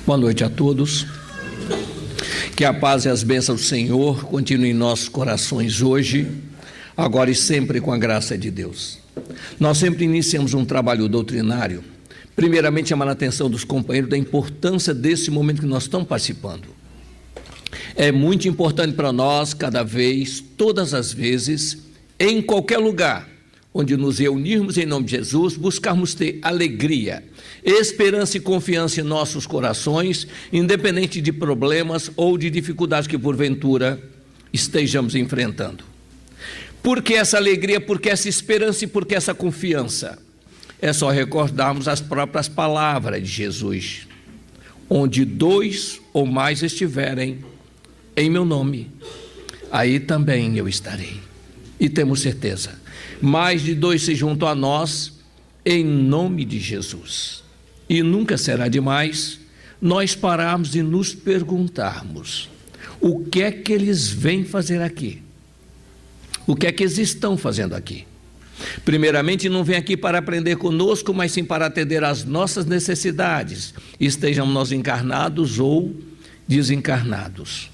Boa noite a todos. Que a paz e as bênçãos do Senhor continuem em nossos corações hoje, agora e sempre, com a graça de Deus. Nós sempre iniciamos um trabalho doutrinário, primeiramente chamando a atenção dos companheiros da importância desse momento que nós estamos participando. É muito importante para nós, cada vez, todas as vezes, em qualquer lugar, onde nos reunirmos em nome de Jesus, buscarmos ter alegria, esperança e confiança em nossos corações, independente de problemas ou de dificuldades que porventura estejamos enfrentando. Por que essa alegria, por que essa esperança e por que essa confiança? É só recordarmos as próprias palavras de Jesus: onde dois ou mais estiverem em meu nome, aí também eu estarei. E temos certeza, mais de dois se juntam a nós, em nome de Jesus. E nunca será demais nós pararmos e nos perguntarmos: o que é que eles vêm fazer aqui? O que é que eles estão fazendo aqui? Primeiramente, não vem aqui para aprender conosco, mas sim para atender às nossas necessidades, estejamos nós encarnados ou desencarnados.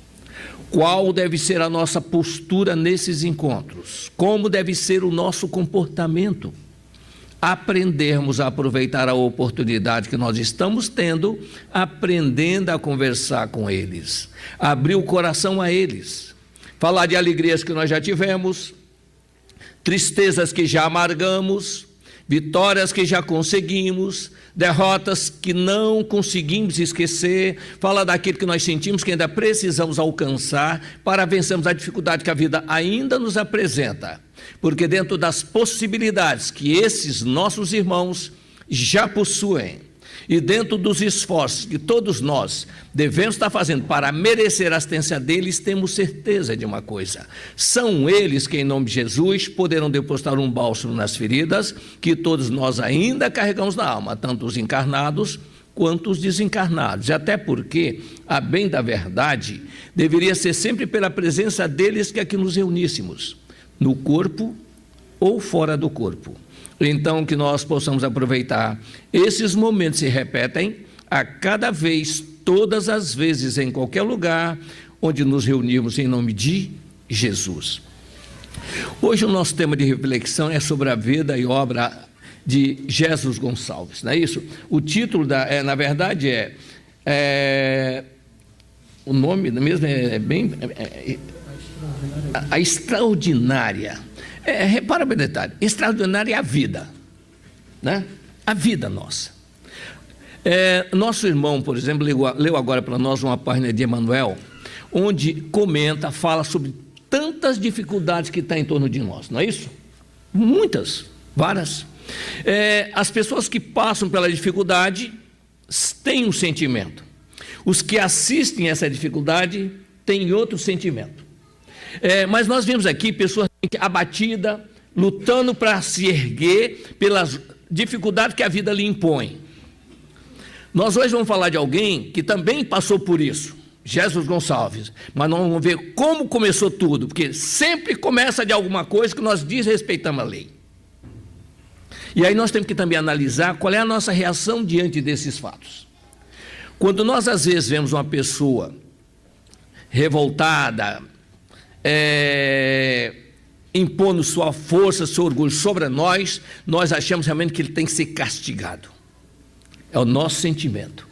Qual deve ser a nossa postura nesses encontros? Como deve ser o nosso comportamento? Aprendermos a aproveitar a oportunidade que nós estamos tendo, aprendendo a conversar com eles, abrir o coração a eles, falar de alegrias que nós já tivemos, tristezas que já amargamos, vitórias que já conseguimos, derrotas que não conseguimos esquecer, fala daquilo que nós sentimos que ainda precisamos alcançar para vencermos a dificuldade que a vida ainda nos apresenta, porque dentro das possibilidades que esses nossos irmãos já possuem e dentro dos esforços que todos nós devemos estar fazendo para merecer a assistência deles, temos certeza de uma coisa: são eles que, em nome de Jesus, poderão depositar um bálsamo nas feridas que todos nós ainda carregamos na alma, tanto os encarnados quanto os desencarnados. E até porque, a bem da verdade, deveria ser sempre pela presença deles que aqui nos reuníssemos, no corpo ou fora do corpo. Então, que nós possamos aproveitar esses momentos se repetem a cada vez, todas as vezes, em qualquer lugar onde nos reunirmos em nome de Jesus. Hoje o nosso tema de reflexão é sobre a vida e obra de Jesus Gonçalves, não é isso? O título, na verdade, o nome mesmo é bem... A Extraordinária. Repara bem o detalhe: extraordinária é a vida, né? A vida nossa. Nosso irmão, por exemplo, leu agora para nós uma página de Emmanuel, onde comenta, fala sobre tantas dificuldades que está em torno de nós, não é isso? Muitas, várias. As pessoas que passam pela dificuldade têm um sentimento, os que assistem a essa dificuldade têm outro sentimento. Mas nós vimos aqui pessoas abatidas, lutando para se erguer pelas dificuldades que a vida lhe impõe. Nós hoje vamos falar de alguém que também passou por isso, Jesus Gonçalves, mas nós vamos ver como começou tudo, porque sempre começa de alguma coisa que nós desrespeitamos a lei. E aí nós temos que também analisar qual é a nossa reação diante desses fatos. Quando nós às vezes vemos uma pessoa revoltada, impondo sua força, seu orgulho sobre nós achamos realmente que ele tem que ser castigado. É o nosso sentimento.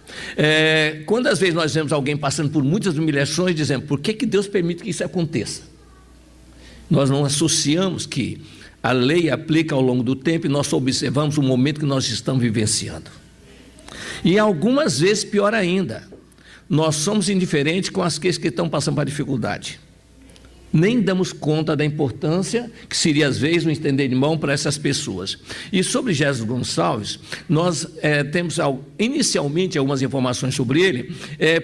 Quando às vezes nós vemos alguém passando por muitas humilhações, dizemos: por que Deus permite que isso aconteça? Nós não associamos que a lei aplica ao longo do tempo e nós observamos o momento que nós estamos vivenciando. E algumas vezes, pior ainda, nós somos indiferentes com aqueles que estão passando por dificuldade. Nem damos conta da importância que seria, às vezes, um estender de mão para essas pessoas. E sobre Jesus Gonçalves, nós temos inicialmente algumas informações sobre ele,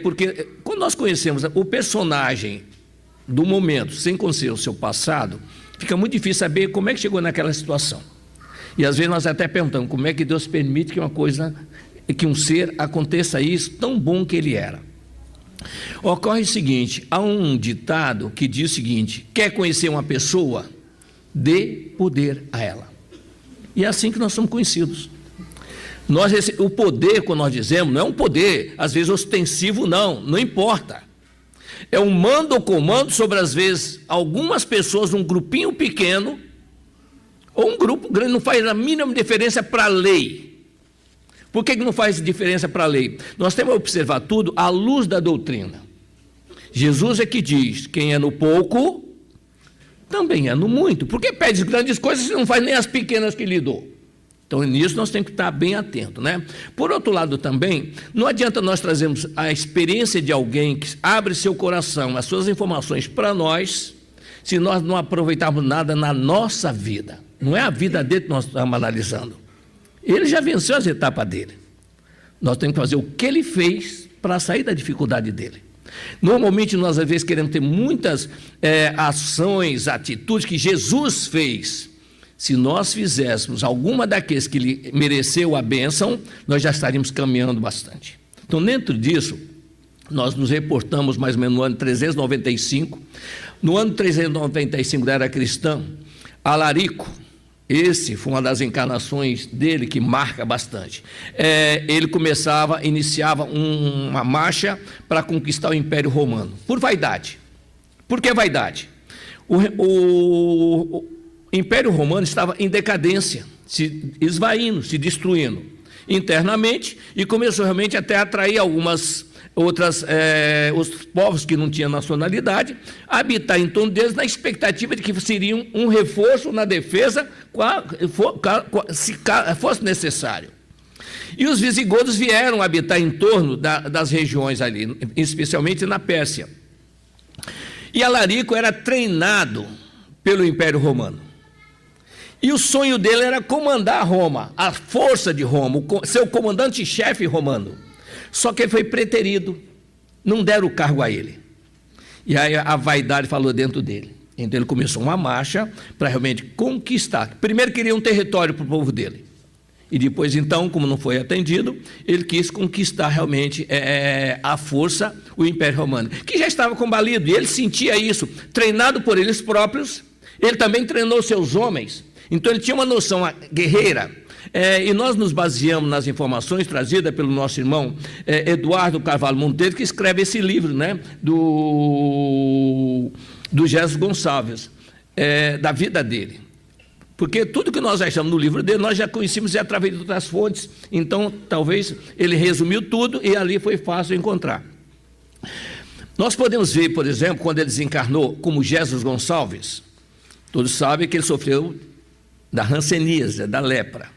porque quando nós conhecemos o personagem do momento, sem conhecer o seu passado, fica muito difícil saber como é que chegou naquela situação. E às vezes nós até perguntamos como é que Deus permite que um ser aconteça isso, tão bom que ele era. Ocorre o seguinte: há um ditado que diz o seguinte: quer conhecer uma pessoa? Dê poder a ela. E é assim que nós somos conhecidos. O poder, quando nós dizemos, não é um poder, às vezes, ostensivo, não importa. É um mando ou comando sobre, às vezes, algumas pessoas, um grupinho pequeno, ou um grupo grande, não faz a mínima diferença para a lei. Por que não faz diferença para a lei? Nós temos que observar tudo à luz da doutrina. Jesus é que diz, quem é no pouco, também é no muito. Por que pede grandes coisas se não faz nem as pequenas que lhe dou? Então, nisso nós temos que estar bem atentos, né? Por outro lado também, não adianta nós trazermos a experiência de alguém que abre seu coração, as suas informações para nós, se nós não aproveitarmos nada na nossa vida. Não é a vida dele que nós estamos analisando. Ele já venceu as etapas dele. Nós temos que fazer o que ele fez para sair da dificuldade dele. Normalmente nós às vezes queremos ter muitas ações, atitudes que Jesus fez. Se nós fizéssemos alguma daqueles que lhe mereceu a bênção, nós já estaríamos caminhando bastante. Então, dentro disso, nós nos reportamos mais ou menos no ano 395. No ano 395 da era cristã, Alarico, esse foi uma das encarnações dele que marca bastante. Ele iniciava uma marcha para conquistar o Império Romano, por vaidade. Por que vaidade? O Império Romano estava em decadência, se esvaindo, se destruindo internamente, e começou realmente até a atrair algumas outras, os povos que não tinham nacionalidade, a habitar em torno deles na expectativa de que seriam um reforço na defesa, se fosse necessário. E os visigodos vieram habitar em torno das regiões ali, especialmente na Pérsia. E Alarico era treinado pelo Império Romano. E o sonho dele era comandar Roma, a força de Roma, ser o comandante-chefe romano. Só que ele foi preterido, não deram o cargo a ele. E aí a vaidade falou dentro dele. Então ele começou uma marcha para realmente conquistar. Primeiro queria um território para o povo dele. E depois, então, como não foi atendido, ele quis conquistar realmente a força, o Império Romano, que já estava combalido, e ele sentia isso, treinado por eles próprios. Ele também treinou seus homens. Então ele tinha uma noção guerreira, e nós nos baseamos nas informações trazidas pelo nosso irmão Eduardo Carvalho Monteiro, que escreve esse livro, né, do Jesus Gonçalves, da vida dele. Porque tudo que nós achamos no livro dele, nós já conhecíamos através de outras fontes, então talvez ele resumiu tudo e ali foi fácil encontrar. Nós podemos ver, por exemplo, quando ele desencarnou como Jesus Gonçalves, todos sabem que ele sofreu da hanseníase, da lepra.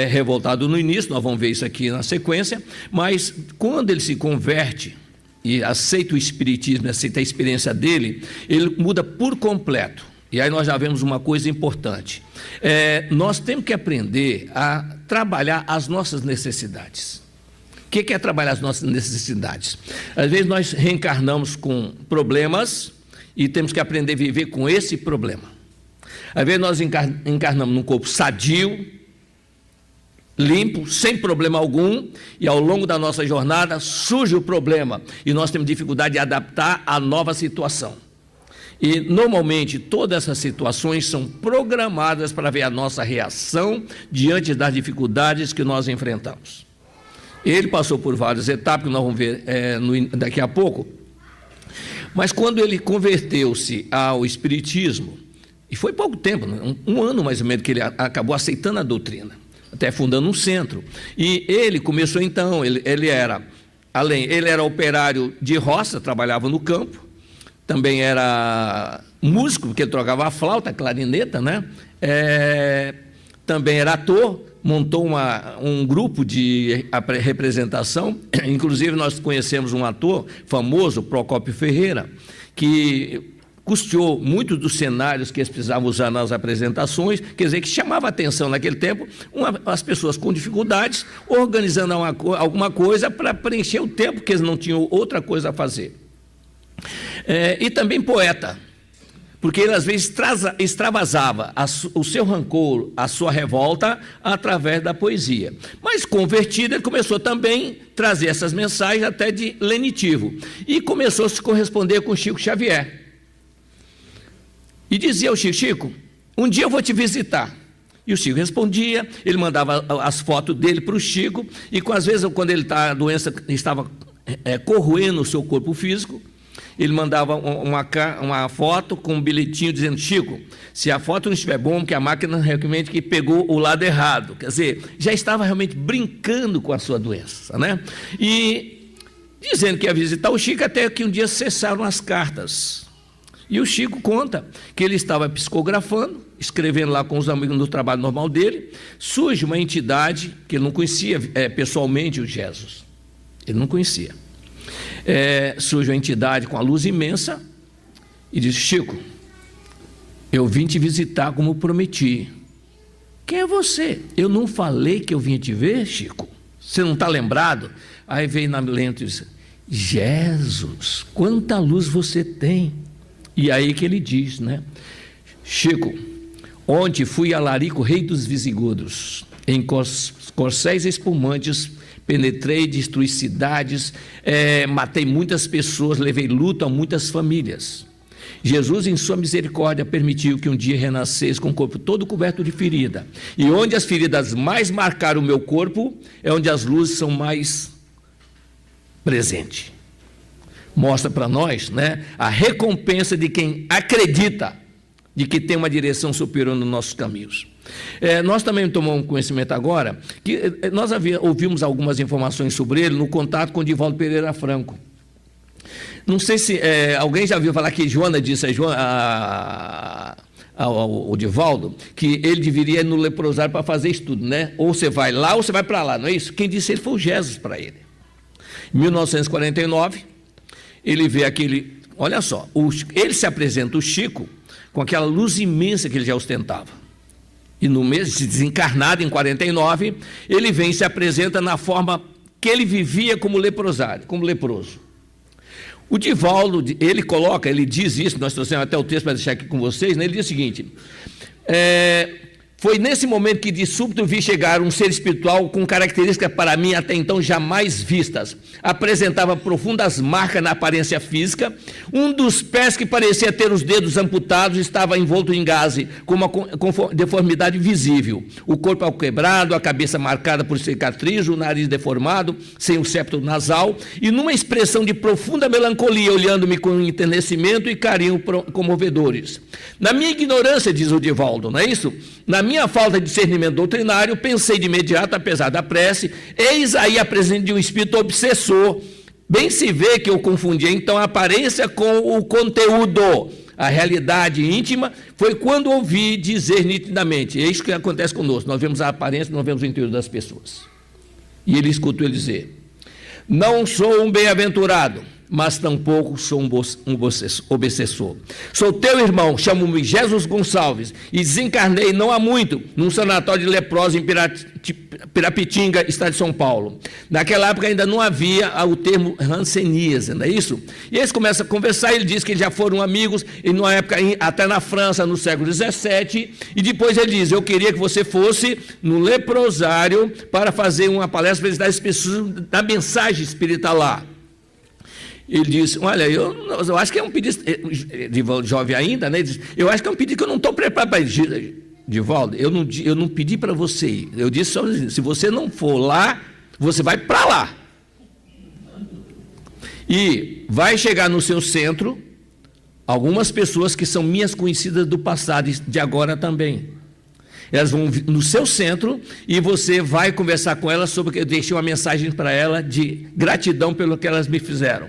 Revoltado no início, nós vamos ver isso aqui na sequência, mas quando ele se converte e aceita o espiritismo, aceita a experiência dele, ele muda por completo. E aí nós já vemos uma coisa importante. Nós temos que aprender a trabalhar as nossas necessidades. O que é trabalhar as nossas necessidades? Às vezes nós reencarnamos com problemas e temos que aprender a viver com esse problema. Às vezes nós encarnamos num corpo sadio, limpo, sem problema algum, e ao longo da nossa jornada surge o problema, e nós temos dificuldade de adaptar à nova situação. E normalmente todas essas situações são programadas para ver a nossa reação diante das dificuldades que nós enfrentamos. Ele passou por várias etapas, que nós vamos ver daqui a pouco, mas quando ele converteu-se ao espiritismo, e foi pouco tempo, um ano mais ou menos, que ele acabou aceitando a doutrina, até fundando um centro. E ele começou então, ele era operário de roça, trabalhava no campo, também era músico, porque ele trocava a flauta, a clarineta, né? Também era ator, montou um grupo de representação, inclusive nós conhecemos um ator famoso, Procópio Ferreira, que custeou muitos dos cenários que eles precisavam usar nas apresentações, quer dizer, que chamava a atenção naquele tempo, as pessoas com dificuldades, organizando alguma coisa para preencher o tempo, que eles não tinham outra coisa a fazer. E também poeta, porque ele às vezes extravasava o seu rancor, a sua revolta, através da poesia. Mas convertido, ele começou também a trazer essas mensagens até de lenitivo, e começou a se corresponder com Chico Xavier. E dizia ao Chico: um dia eu vou te visitar, E o Chico respondia, ele mandava as fotos dele para o Chico, e às vezes, quando a doença estava corroendo o seu corpo físico, ele mandava uma foto com um bilhetinho dizendo: Chico, se a foto não estiver bom, que a máquina realmente que pegou o lado errado. Quer dizer, já estava realmente brincando com a sua doença, né? E dizendo que ia visitar o Chico, até que um dia cessaram as cartas. E o Chico conta que ele estava psicografando, escrevendo lá com os amigos no trabalho normal dele, surge uma entidade que ele não conhecia pessoalmente, o Jesus. Ele não conhecia. Surge uma entidade com a luz imensa e diz: Chico, eu vim te visitar como prometi. Quem é você? Eu não falei que eu vim te ver, Chico? Você não está lembrado? Aí veio na mente e disse: Jesus, quanta luz você tem. E aí que ele diz, né? Chico, ontem fui a Larico, rei dos visigodos, em corcéis espumantes, penetrei, destruí cidades, matei muitas pessoas, levei luto a muitas famílias. Jesus, em sua misericórdia, permitiu que um dia renascesse com o corpo todo coberto de ferida. E onde as feridas mais marcaram o meu corpo, é onde as luzes são mais presentes. Mostra para nós, né, a recompensa de quem acredita de que tem uma direção superior nos nossos caminhos. Nós também tomamos conhecimento agora que nós ouvimos algumas informações sobre ele no contato com o Divaldo Pereira Franco. Não sei se alguém já viu falar que Joana disse ao Divaldo que ele deveria ir no leprosário para fazer estudo, né? Ou você vai lá ou você vai para lá, não é isso? Quem disse ele foi o Jesus para ele. Em 1949, ele vê aquele, olha só, ele se apresenta, o Chico, com aquela luz imensa que ele já ostentava. E no mês de desencarnado, em 49, ele vem e se apresenta na forma que ele vivia como leprosário, como leproso. O Divaldo, ele diz isso, nós trouxemos até o texto para deixar aqui com vocês, né? Ele diz o seguinte: foi nesse momento que de súbito vi chegar um ser espiritual com características para mim até então jamais vistas. Apresentava profundas marcas na aparência física. Um dos pés, que parecia ter os dedos amputados, estava envolto em gaze, com uma deformidade visível. O corpo quebrado, a cabeça marcada por cicatriz, o nariz deformado, sem o septo nasal, e numa expressão de profunda melancolia, olhando-me com enternecimento e carinho comovedores. Na minha ignorância, diz o Divaldo, não é isso? Na minha falta de discernimento doutrinário, pensei de imediato, apesar da prece, eis aí a presença de um espírito obsessor. Bem se vê que eu confundia então a aparência com o conteúdo. A realidade íntima foi quando ouvi dizer nitidamente: é isso que acontece conosco, nós vemos a aparência, não vemos o interior das pessoas. E ele escutou ele dizer: não sou um bem-aventurado, mas tampouco sou um obsessor. Sou teu irmão, chamo-me Jesus Gonçalves, e desencarnei não há muito, num sanatório de leprosos em Pirapitinga, estado de São Paulo. Naquela época ainda não havia o termo hanseníase, não é isso? E eles começam a conversar, ele diz que eles já foram amigos, e numa época até na França, no século XVII, e depois ele diz: eu queria que você fosse no leprosário para fazer uma palestra para eles dar as pessoas da mensagem espiritual lá. Ele disse: olha, eu acho que é um pedido, Divaldo jovem ainda, né? Ele disse: eu acho que é um pedido que eu não estou preparado para ir. Divaldo, eu não pedi para você ir, eu disse só: se você não for lá, você vai para lá. E vai chegar no seu centro algumas pessoas que são minhas conhecidas do passado e de agora também. Elas vão no seu centro e você vai conversar com elas sobre que eu deixei uma mensagem para ela de gratidão pelo que elas me fizeram.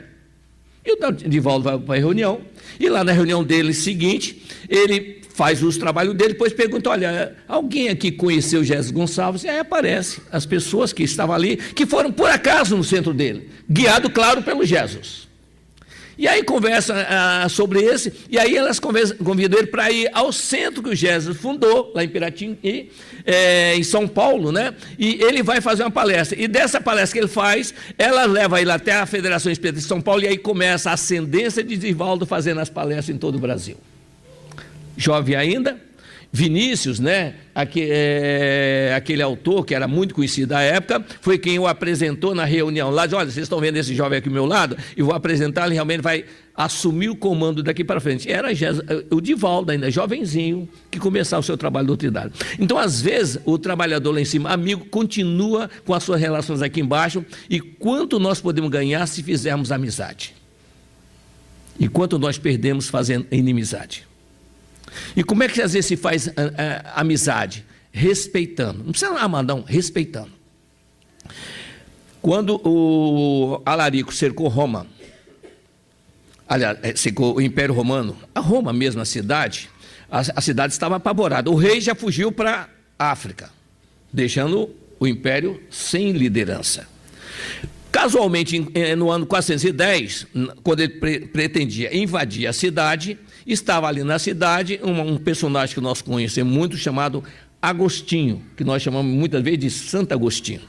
E o Divaldo vai para a reunião, e lá na reunião dele seguinte, ele faz os trabalhos dele, depois pergunta: olha, alguém aqui conheceu Jesus Gonçalves? E aí aparece as pessoas que estavam ali, que foram por acaso no centro dele, guiado, claro, pelo Jesus. E aí conversa sobre esse, e aí elas convidam ele para ir ao centro que o Jesus fundou, lá em Piratim, em São Paulo, né? E ele vai fazer uma palestra, e dessa palestra que ele faz, ela leva ele até a Federação Espírita de São Paulo, e aí começa a ascendência de Divaldo fazendo as palestras em todo o Brasil. Jovem ainda, Vinícius, né, aquele autor que era muito conhecido da época, foi quem o apresentou na reunião lá, diz: olha, vocês estão vendo esse jovem aqui ao meu lado, e vou apresentar, ele realmente vai assumiu o comando daqui para frente? Era o Divaldo, ainda jovenzinho, que começava o seu trabalho doutrinário. Então, às vezes, o trabalhador lá em cima, amigo, continua com as suas relações aqui embaixo, e quanto nós podemos ganhar se fizermos amizade? E quanto nós perdemos fazendo inimizade? E como é que às vezes se faz amizade? Respeitando. Não precisa amar, não, respeitando. Quando o Alarico cercou Roma, aliás, cercou o Império Romano, a Roma mesmo, a cidade estava apavorada. O rei já fugiu para a África, deixando o Império sem liderança. Casualmente, no ano 410, quando ele pretendia invadir a cidade, estava ali na cidade um personagem que nós conhecemos muito, chamado Agostinho, que nós chamamos muitas vezes de Santo Agostinho.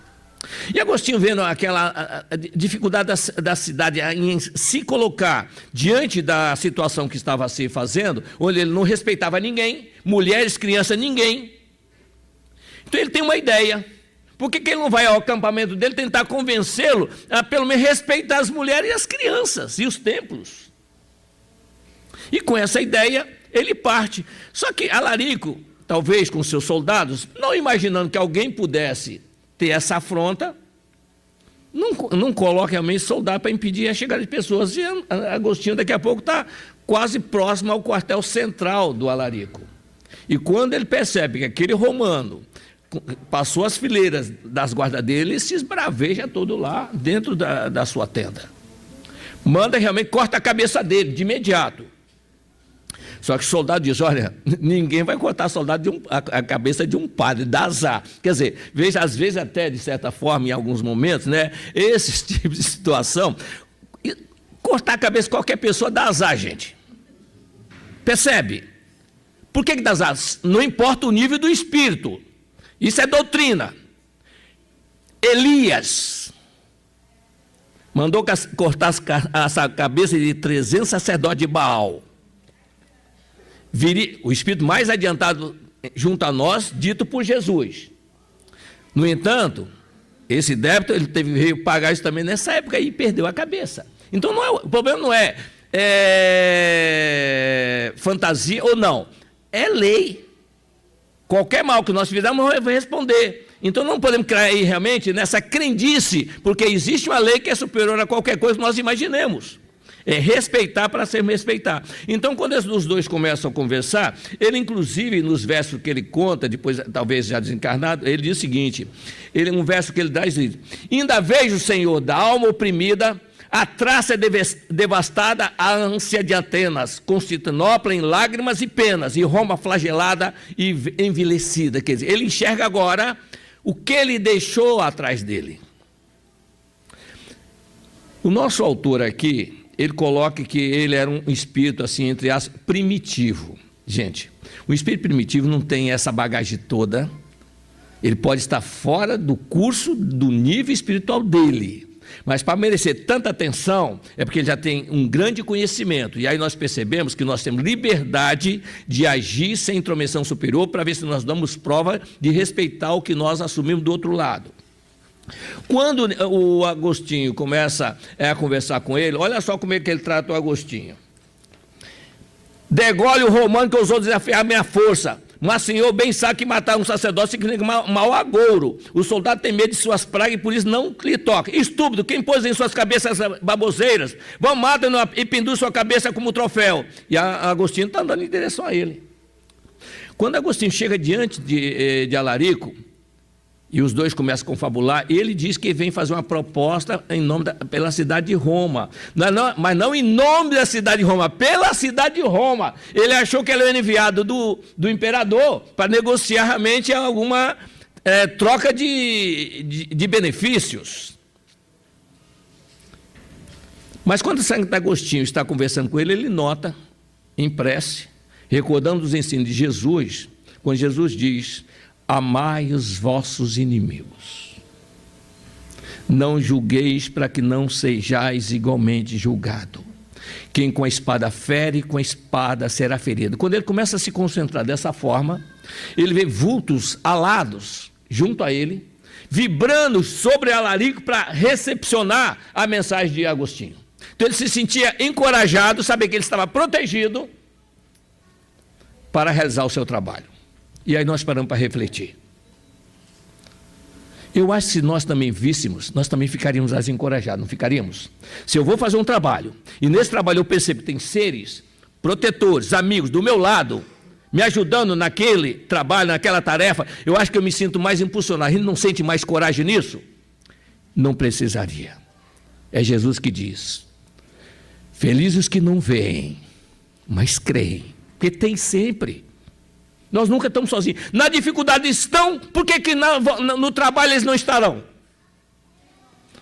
E Agostinho, vendo aquela dificuldade da cidade em se colocar diante da situação que estava se fazendo, onde ele não respeitava ninguém, mulheres, crianças, ninguém. Então ele tem uma ideia. Por que ele não vai ao acampamento dele tentar convencê-lo a pelo menos respeitar as mulheres e as crianças e os templos? E com essa ideia ele parte. Só que Alarico, talvez com seus soldados, não imaginando que alguém pudesse ter essa afronta, não coloca realmente soldado para impedir a chegada de pessoas. E Agostinho daqui a pouco está quase próximo ao quartel central do Alarico. E quando ele percebe que aquele romano passou as fileiras das guardas dele, ele se esbraveja todo lá dentro da sua tenda. Manda realmente, corta a cabeça dele de imediato. Só que o soldado diz, olha, ninguém vai cortar a cabeça de um padre, dá azar. Quer dizer, veja, às vezes até, de certa forma, em alguns momentos, né, esses tipos de situação, cortar a cabeça de qualquer pessoa dá azar, gente. Percebe? Por que dá azar? Não importa o nível do espírito. Isso é doutrina. Elias mandou cortar a cabeça de 300 sacerdotes de Baal. O espírito mais adiantado junto a nós, dito por Jesus. No entanto, esse débito, ele veio pagar isso também nessa época e perdeu a cabeça. Então, o problema não é fantasia ou não. É lei. Qualquer mal que nós fizermos, vai responder. Então, não podemos cair realmente nessa crendice, porque existe uma lei que é superior a qualquer coisa que nós imaginemos. É respeitar para ser respeitar. Então, quando os dois começam a conversar, ele, inclusive, nos versos que ele conta, depois, talvez já desencarnado, ele diz o seguinte, um verso que ele dá, diz, ainda vejo, Senhor, da alma oprimida, a Trácia devastada, a ânsia de Atenas, Constantinopla em lágrimas e penas, e Roma flagelada e envelhecida. Quer dizer, ele enxerga agora o que ele deixou atrás dele. O nosso autor aqui, ele coloca que ele era um espírito, assim, entre aspas, primitivo. Gente, o espírito primitivo não tem essa bagagem toda, ele pode estar fora do curso, do nível espiritual dele, mas para merecer tanta atenção, é porque ele já tem um grande conhecimento, e aí nós percebemos que nós temos liberdade de agir sem intromissão superior, para ver se nós damos prova de respeitar o que nós assumimos do outro lado. Quando o Agostinho começa a conversar com ele, olha só como é que ele trata o Agostinho. Degole o romano que ousou desafiar a minha força, mas Senhor bem sabe que matar um sacerdote significa mau agouro. O soldado tem medo de suas pragas e por isso não lhe toca. Estúpido, quem pôs em suas cabeças baboseiras? Vão, matam e pendura sua cabeça como troféu. E Agostinho está andando em direção a ele. Quando Agostinho chega diante de Alarico, e os dois começam a confabular, ele diz que vem fazer uma proposta pela cidade de Roma. Mas não em nome da cidade de Roma, pela cidade de Roma. Ele achou que ele era enviado do imperador para negociar realmente alguma troca de benefícios. Mas quando Santo Agostinho está conversando com ele, ele nota, em prece, recordando os ensinos de Jesus, quando Jesus diz: amai os vossos inimigos, não julgueis para que não sejais igualmente julgado. Quem com a espada fere, com a espada será ferido. Quando ele começa a se concentrar dessa forma, ele vê vultos alados junto a ele, vibrando sobre Alarico para recepcionar a mensagem de Agostinho. Então ele se sentia encorajado, sabia que ele estava protegido para realizar o seu trabalho. E aí nós paramos para refletir. Eu acho que se nós também víssemos, nós também ficaríamos mais encorajados, não ficaríamos? Se eu vou fazer um trabalho, e nesse trabalho eu percebo que tem seres, protetores, amigos do meu lado, me ajudando naquele trabalho, naquela tarefa, eu acho que eu me sinto mais impulsionado. A gente não sente mais coragem nisso? Não precisaria. É Jesus que diz: felizes os que não veem, mas creem, porque tem sempre. Nós nunca estamos sozinhos. Na dificuldade estão, por que no trabalho eles não estarão?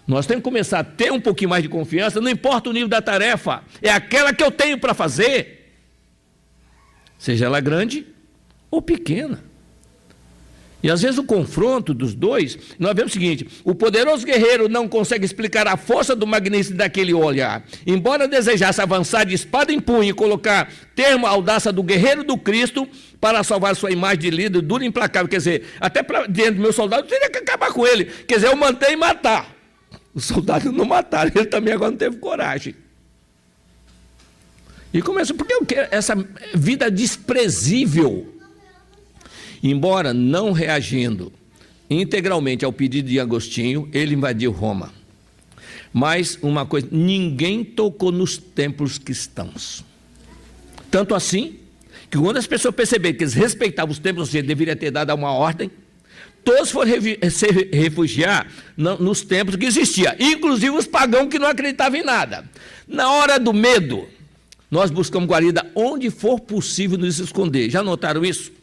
Nós temos que começar a ter um pouquinho mais de confiança, não importa o nível da tarefa, é aquela que eu tenho para fazer, seja ela grande ou pequena. E às vezes o confronto dos dois, nós vemos o seguinte: o poderoso guerreiro não consegue explicar a força do magnífico daquele olhar. Embora desejasse avançar de espada em punho e colocar termo à audácia do guerreiro do Cristo para salvar sua imagem de líder duro e implacável, quer dizer, até para dentro do meu soldado, eu teria que acabar com ele. Quer dizer, eu mandei matar. Os soldados não mataram, ele também agora não teve coragem. E começa, porque eu quero essa vida desprezível. Embora não reagindo integralmente ao pedido de Agostinho, ele invadiu Roma. Mas uma coisa, ninguém tocou nos templos cristãos. Tanto assim, que quando as pessoas perceberam que eles respeitavam os templos, ele deveria ter dado uma ordem, todos foram se refugiar nos templos que existiam, inclusive os pagãos que não acreditavam em nada. Na hora do medo, nós buscamos guarida onde for possível nos esconder. Já notaram isso?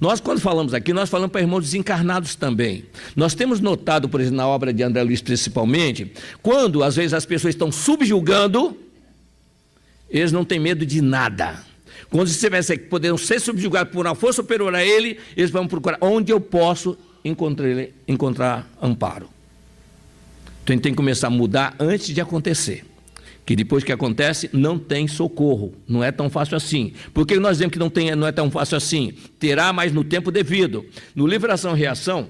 Nós, quando falamos aqui, nós falamos para irmãos desencarnados também. Nós temos notado, por exemplo, na obra de André Luiz principalmente, quando às vezes as pessoas estão subjugando, eles não têm medo de nada. Quando você pensa que poderão ser subjugados por uma força superior a ele, eles vão procurar onde eu posso encontrar amparo. Então a gente tem que começar a mudar antes de acontecer. Que depois que acontece, não tem socorro, não é tão fácil assim. Por que nós dizemos que não é tão fácil assim? Terá, mas no tempo devido. No livro Ação e Reação,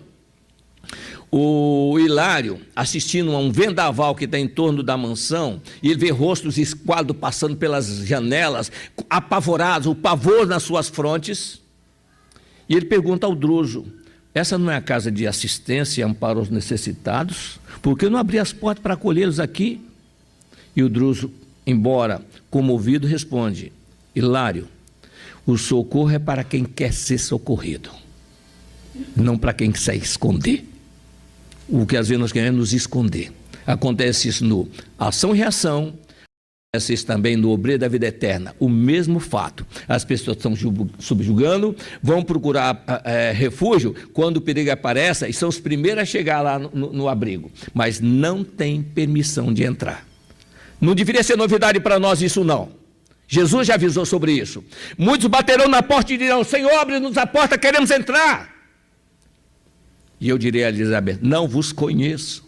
o Hilário, assistindo a um vendaval que está em torno da mansão, e ele vê rostos esquálidos passando pelas janelas, apavorados, o pavor nas suas frontes, e ele pergunta ao Druso: essa não é a casa de assistência e amparo aos necessitados? Por que não abrir as portas para acolhê-los aqui? E o Druso, embora comovido, responde: Hilário, o socorro é para quem quer ser socorrido, não para quem quer esconder. O que às vezes nós queremos nos esconder. Acontece isso no Ação e Reação, acontece isso também no Obreiro da Vida Eterna. O mesmo fato. As pessoas estão subjugando, vão procurar refúgio quando o perigo aparece e são os primeiros a chegar lá no abrigo. Mas não tem permissão de entrar. Não deveria ser novidade para nós isso, não. Jesus já avisou sobre isso. Muitos baterão na porta e dirão: Senhor, abre-nos a porta, queremos entrar. E eu direi a Elizabeth: não vos conheço.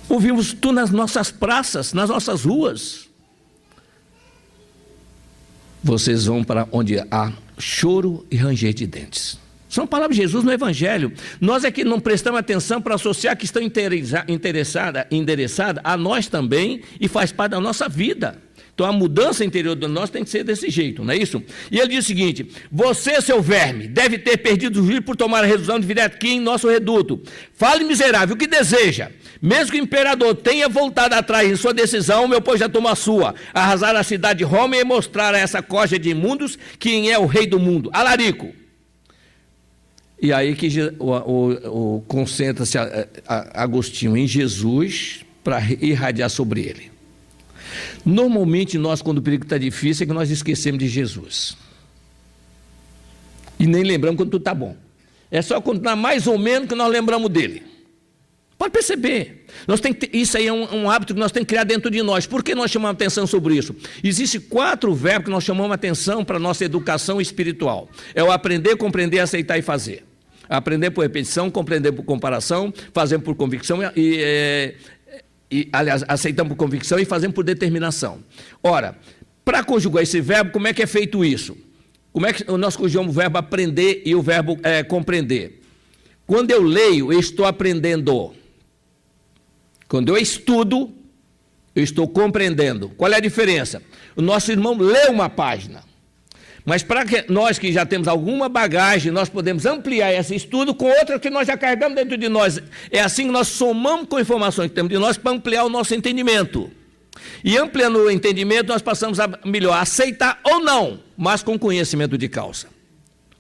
Ouvimos tu nas nossas praças, nas nossas ruas. Vocês vão para onde há choro e ranger de dentes. São palavras de Jesus no Evangelho. Nós é que não prestamos atenção para associar que estão endereçada a nós também e faz parte da nossa vida. Então a mudança interior de nós tem que ser desse jeito, não é isso? E ele diz o seguinte: você, seu verme, deve ter perdido o juízo por tomar a resolução de vir aqui em nosso reduto. Fale, miserável, o que deseja? Mesmo que o imperador tenha voltado atrás em sua decisão, meu povo já tomou a sua: arrasar a cidade de Roma e mostrar a essa corja de imundos quem é o rei do mundo. Alarico. E aí que concentra-se Agostinho em Jesus para irradiar sobre ele. Normalmente nós, quando o perigo está difícil, é que nós esquecemos de Jesus. E nem lembramos quando tudo está bom. É só quando está mais ou menos que nós lembramos dele. Pode perceber. Isso aí é um hábito que nós temos que criar dentro de nós. Por que nós chamamos atenção sobre isso? Existem 4 verbos que nós chamamos atenção para a nossa educação espiritual. É o aprender, compreender, aceitar e fazer. Aprender por repetição, compreender por comparação, fazer por convicção aliás, aceitamos por convicção e fazemos por determinação. Ora, para conjugar esse verbo, como é que é feito isso? Como é que nós conjugamos o verbo aprender e o verbo compreender? Quando eu leio, eu estou aprendendo. Quando eu estudo, eu estou compreendendo. Qual é a diferença? O nosso irmão lê uma página. Mas para que nós que já temos alguma bagagem, nós podemos ampliar esse estudo com outra que nós já carregamos dentro de nós. É assim que nós somamos com informações que temos de nós para ampliar o nosso entendimento. E ampliando o entendimento, nós passamos a melhor aceitar ou não, mas com conhecimento de causa.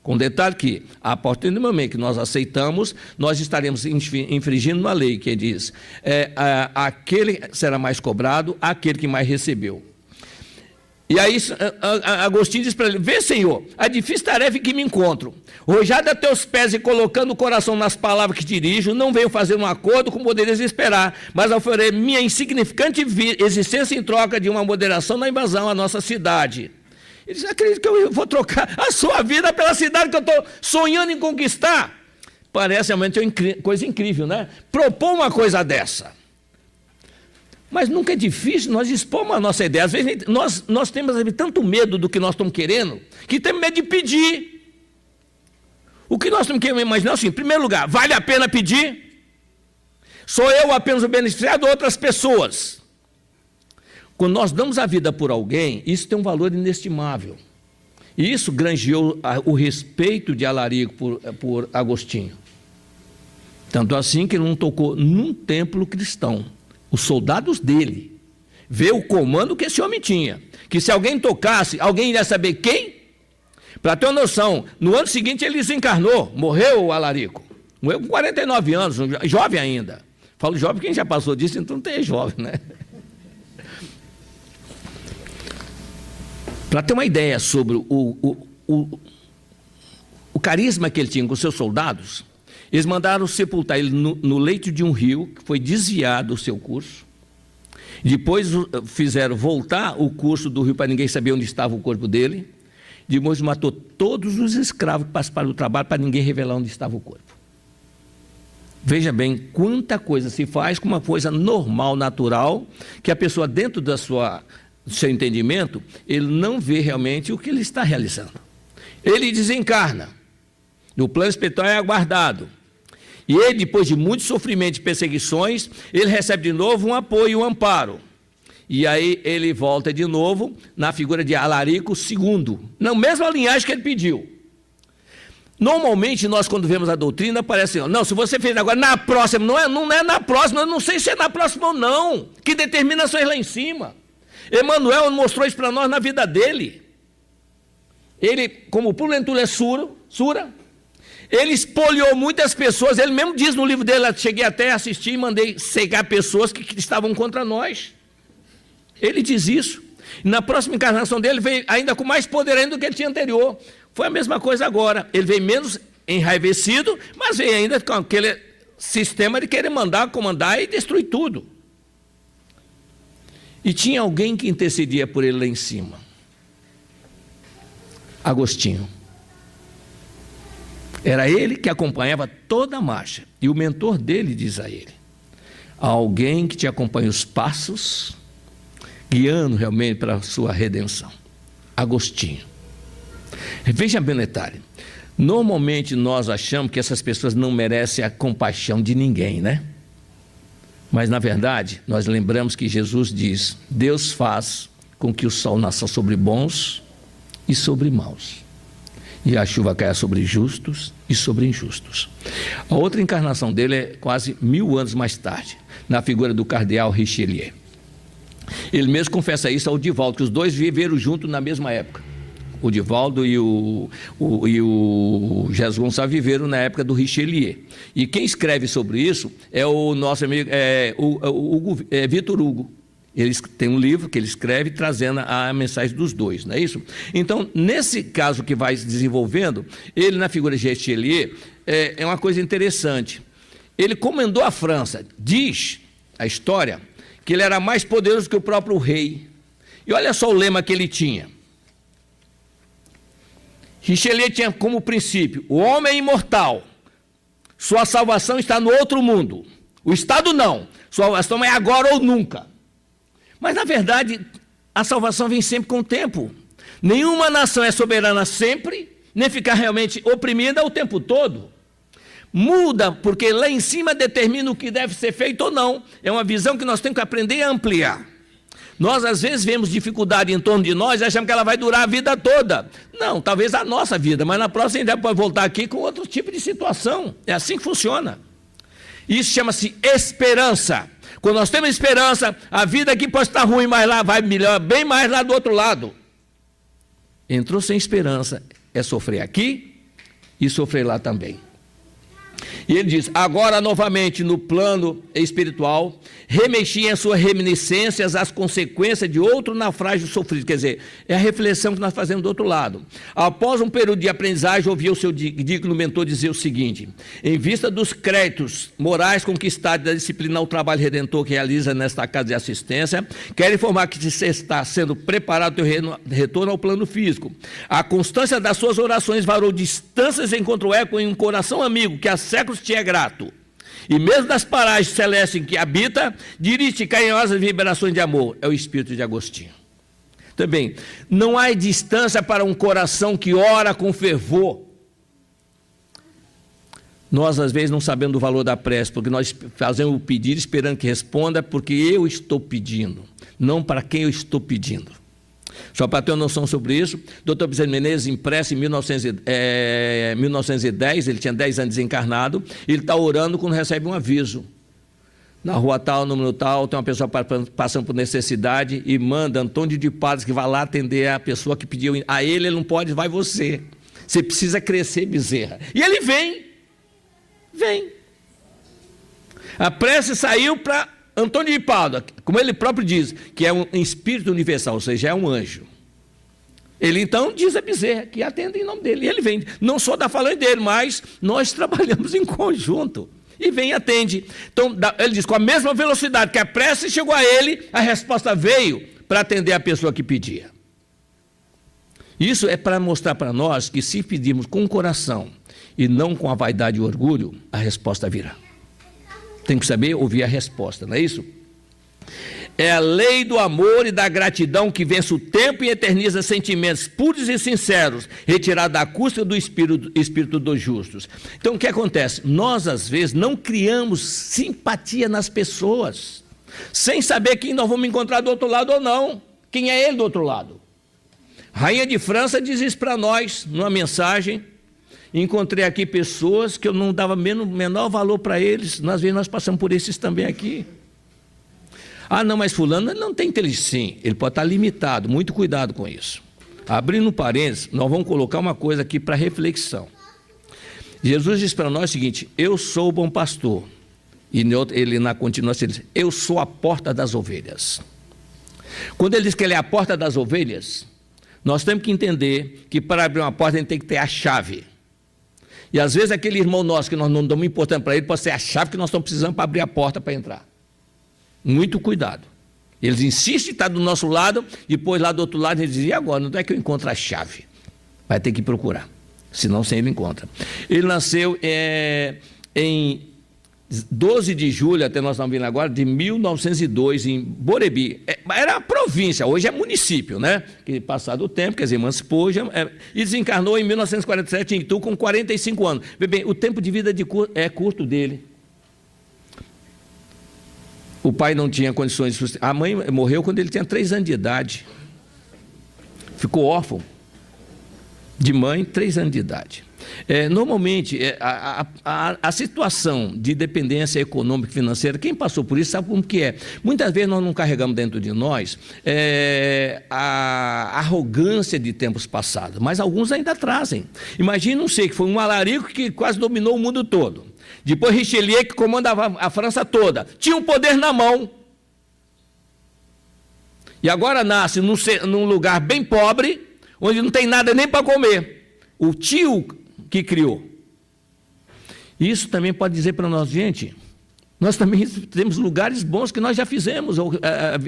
Com detalhe que, a partir do momento que nós aceitamos, nós estaremos infringindo uma lei que diz, aquele será mais cobrado, aquele que mais recebeu. E aí Agostinho diz para ele, vê, Senhor, a difícil tarefa em que me encontro, rojado a teus pés e colocando o coração nas palavras que dirijo, não venho fazer um acordo como poderias esperar, mas oferecer minha insignificante existência em troca de uma moderação na invasão à nossa cidade. Ele diz, acredita que eu vou trocar a sua vida pela cidade que eu estou sonhando em conquistar? Parece realmente uma coisa incrível, né? Propor uma coisa dessa. Mas nunca é difícil nós expormos a nossa ideia. Às vezes nós temos tanto medo do que nós estamos querendo, que temos medo de pedir. O que nós estamos querendo imaginar é assim, em primeiro lugar, vale a pena pedir? Sou eu apenas o beneficiado ou outras pessoas? Quando nós damos a vida por alguém, isso tem um valor inestimável. E isso granjeou o respeito de Alarico por Agostinho. Tanto assim que ele não tocou num templo cristão. Os soldados dele, vê o comando que esse homem tinha, que se alguém tocasse, alguém iria saber quem? Para ter uma noção, no ano seguinte ele desencarnou, morreu o Alarico, morreu com 49 anos, jovem ainda. Falo jovem, quem já passou disso, então não tem jovem, né? Para ter uma ideia sobre o carisma que ele tinha com os seus soldados, eles mandaram sepultar ele no leito de um rio, que foi desviado o seu curso. Depois fizeram voltar o curso do rio para ninguém saber onde estava o corpo dele. Depois matou todos os escravos que passaram o trabalho para ninguém revelar onde estava o corpo. Veja bem quanta coisa se faz com uma coisa normal, natural, que a pessoa dentro do seu entendimento, ele não vê realmente o que ele está realizando. Ele desencarna. No plano espiritual é aguardado. E ele, depois de muito sofrimento e perseguições, ele recebe de novo um apoio e um amparo. E aí ele volta de novo na figura de Alarico II, na mesma linhagem que ele pediu. Normalmente, nós quando vemos a doutrina, parece assim, não, se você fez agora, na próxima, não é na próxima, eu não sei se é na próxima ou não, que determinações lá em cima. Emmanuel mostrou isso para nós na vida dele. Ele, como Pulentula é Sura, ele espoliou muitas pessoas, ele mesmo diz no livro dele, cheguei até a assistir e mandei cegar pessoas que estavam contra nós. Ele diz isso. E na próxima encarnação dele veio ainda com mais poder ainda do que ele tinha anterior. Foi a mesma coisa agora. Ele veio menos enraivecido, mas veio ainda com aquele sistema de querer mandar, comandar e destruir tudo. E tinha alguém que intercedia por ele lá em cima. Agostinho. Era ele que acompanhava toda a marcha. E o mentor dele diz a ele, alguém que te acompanha os passos, guiando realmente para a sua redenção. Agostinho. Veja bem o detalhe. Normalmente nós achamos que essas pessoas não merecem a compaixão de ninguém, né? Mas na verdade, nós lembramos que Jesus diz, Deus faz com que o sol nasça sobre bons e sobre maus. E a chuva caia sobre justos e sobre injustos. A outra encarnação dele é quase 1000 anos mais tarde, na figura do cardeal Richelieu. Ele mesmo confessa isso ao Divaldo, que os dois viveram juntos na mesma época. O Divaldo e o Jesus Gonçalves viveram na época do Richelieu. E quem escreve sobre isso é o nosso amigo Vitor Hugo. Ele tem um livro que ele escreve trazendo a mensagem dos dois, não é isso? Então, nesse caso que vai se desenvolvendo, ele na figura de Richelieu, é uma coisa interessante. Ele comandou a França, diz a história, que ele era mais poderoso que o próprio rei. E olha só o lema que ele tinha. Richelieu tinha como princípio, o homem é imortal, sua salvação está no outro mundo. O Estado não, sua salvação é agora ou nunca. Mas, na verdade, a salvação vem sempre com o tempo. Nenhuma nação é soberana sempre, nem ficar realmente oprimida o tempo todo. Muda, porque lá em cima determina o que deve ser feito ou não. É uma visão que nós temos que aprender a ampliar. Nós, às vezes, vemos dificuldade em torno de nós e achamos que ela vai durar a vida toda. Não, talvez a nossa vida, mas na próxima ainda pode voltar aqui com outro tipo de situação. É assim que funciona. Isso chama-se esperança. Quando nós temos esperança, a vida aqui pode estar ruim, mas lá vai melhor, bem mais lá do outro lado. Entrou sem esperança, é sofrer aqui e sofrer lá também. E ele diz, agora novamente no plano espiritual, remexia em suas reminiscências as consequências de outro naufrágio sofrido. Quer dizer, é a reflexão que nós fazemos do outro lado. Após um período de aprendizagem, ouviu o seu digno mentor dizer o seguinte, em vista dos créditos morais conquistados da disciplina ao trabalho redentor que realiza nesta casa de assistência, quero informar que você está sendo preparado para o retorno ao plano físico. A constância das suas orações varou distâncias e encontrou eco em um coração amigo que há séculos te é grato. E mesmo das paragens celestes em que habita, dirige carinhosas vibrações de amor. É o espírito de Agostinho. Também, não há distância para um coração que ora com fervor. Nós, às vezes, não sabemos do valor da prece, porque nós fazemos o pedido esperando que responda, porque eu estou pedindo, não para quem eu estou pedindo. Só para ter uma noção sobre isso, Dr. Bezerra de Menezes, impresso em 1910, ele tinha 10 anos desencarnado, ele está orando quando recebe um aviso. Na rua tal, número tal, tem uma pessoa passando por necessidade e manda Antônio de Padres que vai lá atender a pessoa que pediu. A ele não pode, vai você. Você precisa crescer, Bezerra. E ele vem. A prece saiu para Antônio de Pádua, como ele próprio diz, que é um espírito universal, ou seja, é um anjo. Ele então diz a Bezerra que atende em nome dele. E ele vem, não só da falando dele, mas nós trabalhamos em conjunto. E vem e atende. Então, ele diz, com a mesma velocidade que a prece chegou a ele, a resposta veio para atender a pessoa que pedia. Isso é para mostrar para nós que se pedirmos com o coração e não com a vaidade e o orgulho, a resposta virá. Tem que saber ouvir a resposta, não é isso? É a lei do amor e da gratidão que vence o tempo e eterniza sentimentos puros e sinceros, retirado da custa do espírito dos justos. Então, o que acontece? Nós, às vezes, não criamos simpatia nas pessoas, sem saber quem nós vamos encontrar do outro lado ou não. Quem é ele do outro lado? Rainha de França diz isso para nós, numa mensagem. Encontrei aqui pessoas que eu não dava menor valor para eles, às vezes nós passamos por esses também aqui. Ah, não, mas fulano não tem inteligência. Sim, ele pode estar limitado, muito cuidado com isso. Abrindo um parênteses, nós vamos colocar uma coisa aqui para reflexão. Jesus diz para nós o seguinte, eu sou o bom pastor. E ele na continuação diz, eu sou a porta das ovelhas. Quando ele diz que ele é a porta das ovelhas, nós temos que entender que para abrir uma porta a gente tem que ter a chave. E às vezes aquele irmão nosso que nós não damos importância para ele pode ser a chave que nós estamos precisando para abrir a porta para entrar. Muito cuidado. Eles insistem em estar do nosso lado, depois lá do outro lado eles dizem, e agora, onde é que eu encontro a chave? Vai ter que procurar, senão sem ele encontra. Ele nasceu em 12 de julho, até nós estamos vendo agora, de 1902, em Borebi. Era província, hoje é município, né? Que passado o tempo, quer dizer, emancipou, e desencarnou em 1947 em Itu com 45 anos. Vê bem, o tempo de vida é curto dele. O pai não tinha condições de sustentar. A mãe morreu quando ele tinha 3 anos de idade. Ficou órfão de mãe, 3 anos de idade. Normalmente, a situação de dependência econômica e financeira, quem passou por isso sabe como que é. Muitas vezes nós não carregamos dentro de nós a arrogância de tempos passados, mas alguns ainda trazem. Imagina um ser que foi um alarico que quase dominou o mundo todo. Depois Richelieu, que comandava a França toda, tinha um poder na mão. E agora nasce num lugar bem pobre, onde não tem nada nem para comer. O tio que criou. Isso também pode dizer para nós, gente, nós também temos lugares bons que nós já fizemos ou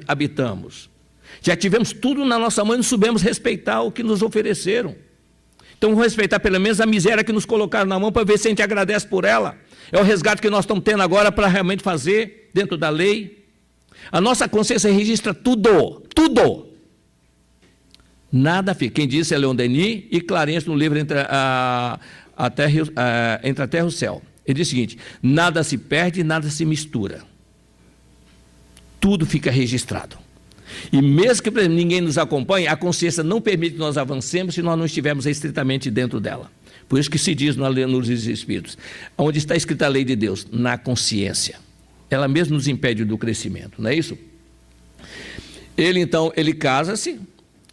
habitamos. Já tivemos tudo na nossa mão e não soubemos respeitar o que nos ofereceram. Então vamos respeitar pelo menos a miséria que nos colocaram na mão para ver se a gente agradece por ela. É o resgate que nós estamos tendo agora para realmente fazer dentro da lei. A nossa consciência registra tudo, tudo. Nada fica. Quem disse é Leon Denis e Clarence no livro Entre a Terra e o Céu. Ele diz o seguinte: nada se perde, nada se mistura. Tudo fica registrado. E mesmo que, por exemplo, ninguém nos acompanhe, a consciência não permite que nós avancemos se nós não estivermos estritamente dentro dela. Por isso que se diz nos Espíritos, onde está escrita a lei de Deus? Na consciência. Ela mesmo nos impede do crescimento, não é isso? Ele casa-se.